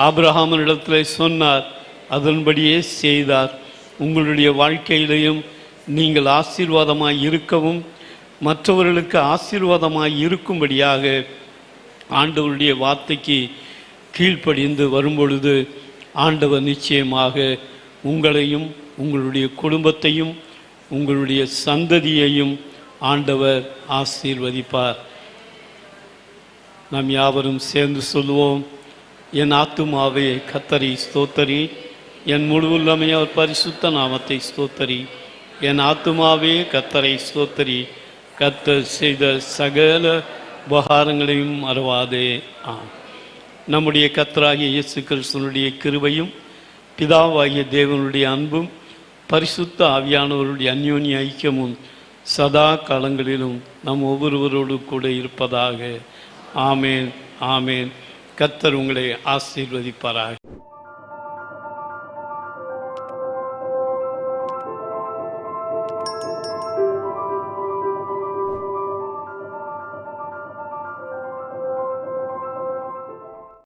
ஆபிரகாமினிடத்தில் சொன்னார், அதன்படியே செய்தார். உங்களுடைய வாழ்க்கையிலையும் நீங்கள் ஆசீர்வாதமாய் இருக்கவும் மற்றவர்களுக்கு ஆசீர்வாதமாய் இருக்கும்படியாக ஆண்டவருடைய வார்த்தைக்கு கீழ்ப்படிந்து வரும்பொழுது ஆண்டவர் நிச்சயமாக உங்களையும் உங்களுடைய குடும்பத்தையும் உங்களுடைய சந்ததியையும் ஆண்டவர் ஆசீர்வதிப்பார். நாம் யாவரும் சேர்ந்து சொல்லுவோம், என் ஆத்துமாவே கர்த்தரை ஸ்தோத்தரி, என் முழு உள்ளமே அவர் பரிசுத்த நாமத்தை ஸ்தோத்தரி. என் ஆத்துமாவே கர்த்தரை ஸ்தோத்தரி, கர்த்தர் செய்த சகல உபகாரங்களையும் மறவாதே. நம்முடைய கர்த்தராகிய இயேசு கிறிஸ்துவனுடைய கிருபையும் பிதாவாகிய தேவனுடைய அன்பும் பரிசுத்த ஆவியானவருடைய அந்யோன்ய ஐக்கியமும் சதா காலங்களிலும் நம் ஒவ்வொருவரோடு கூட இருப்பதாக. ஆமேன், ஆமேன். கர்த்தர் உங்களை ஆசீர்வதிப்பாராக.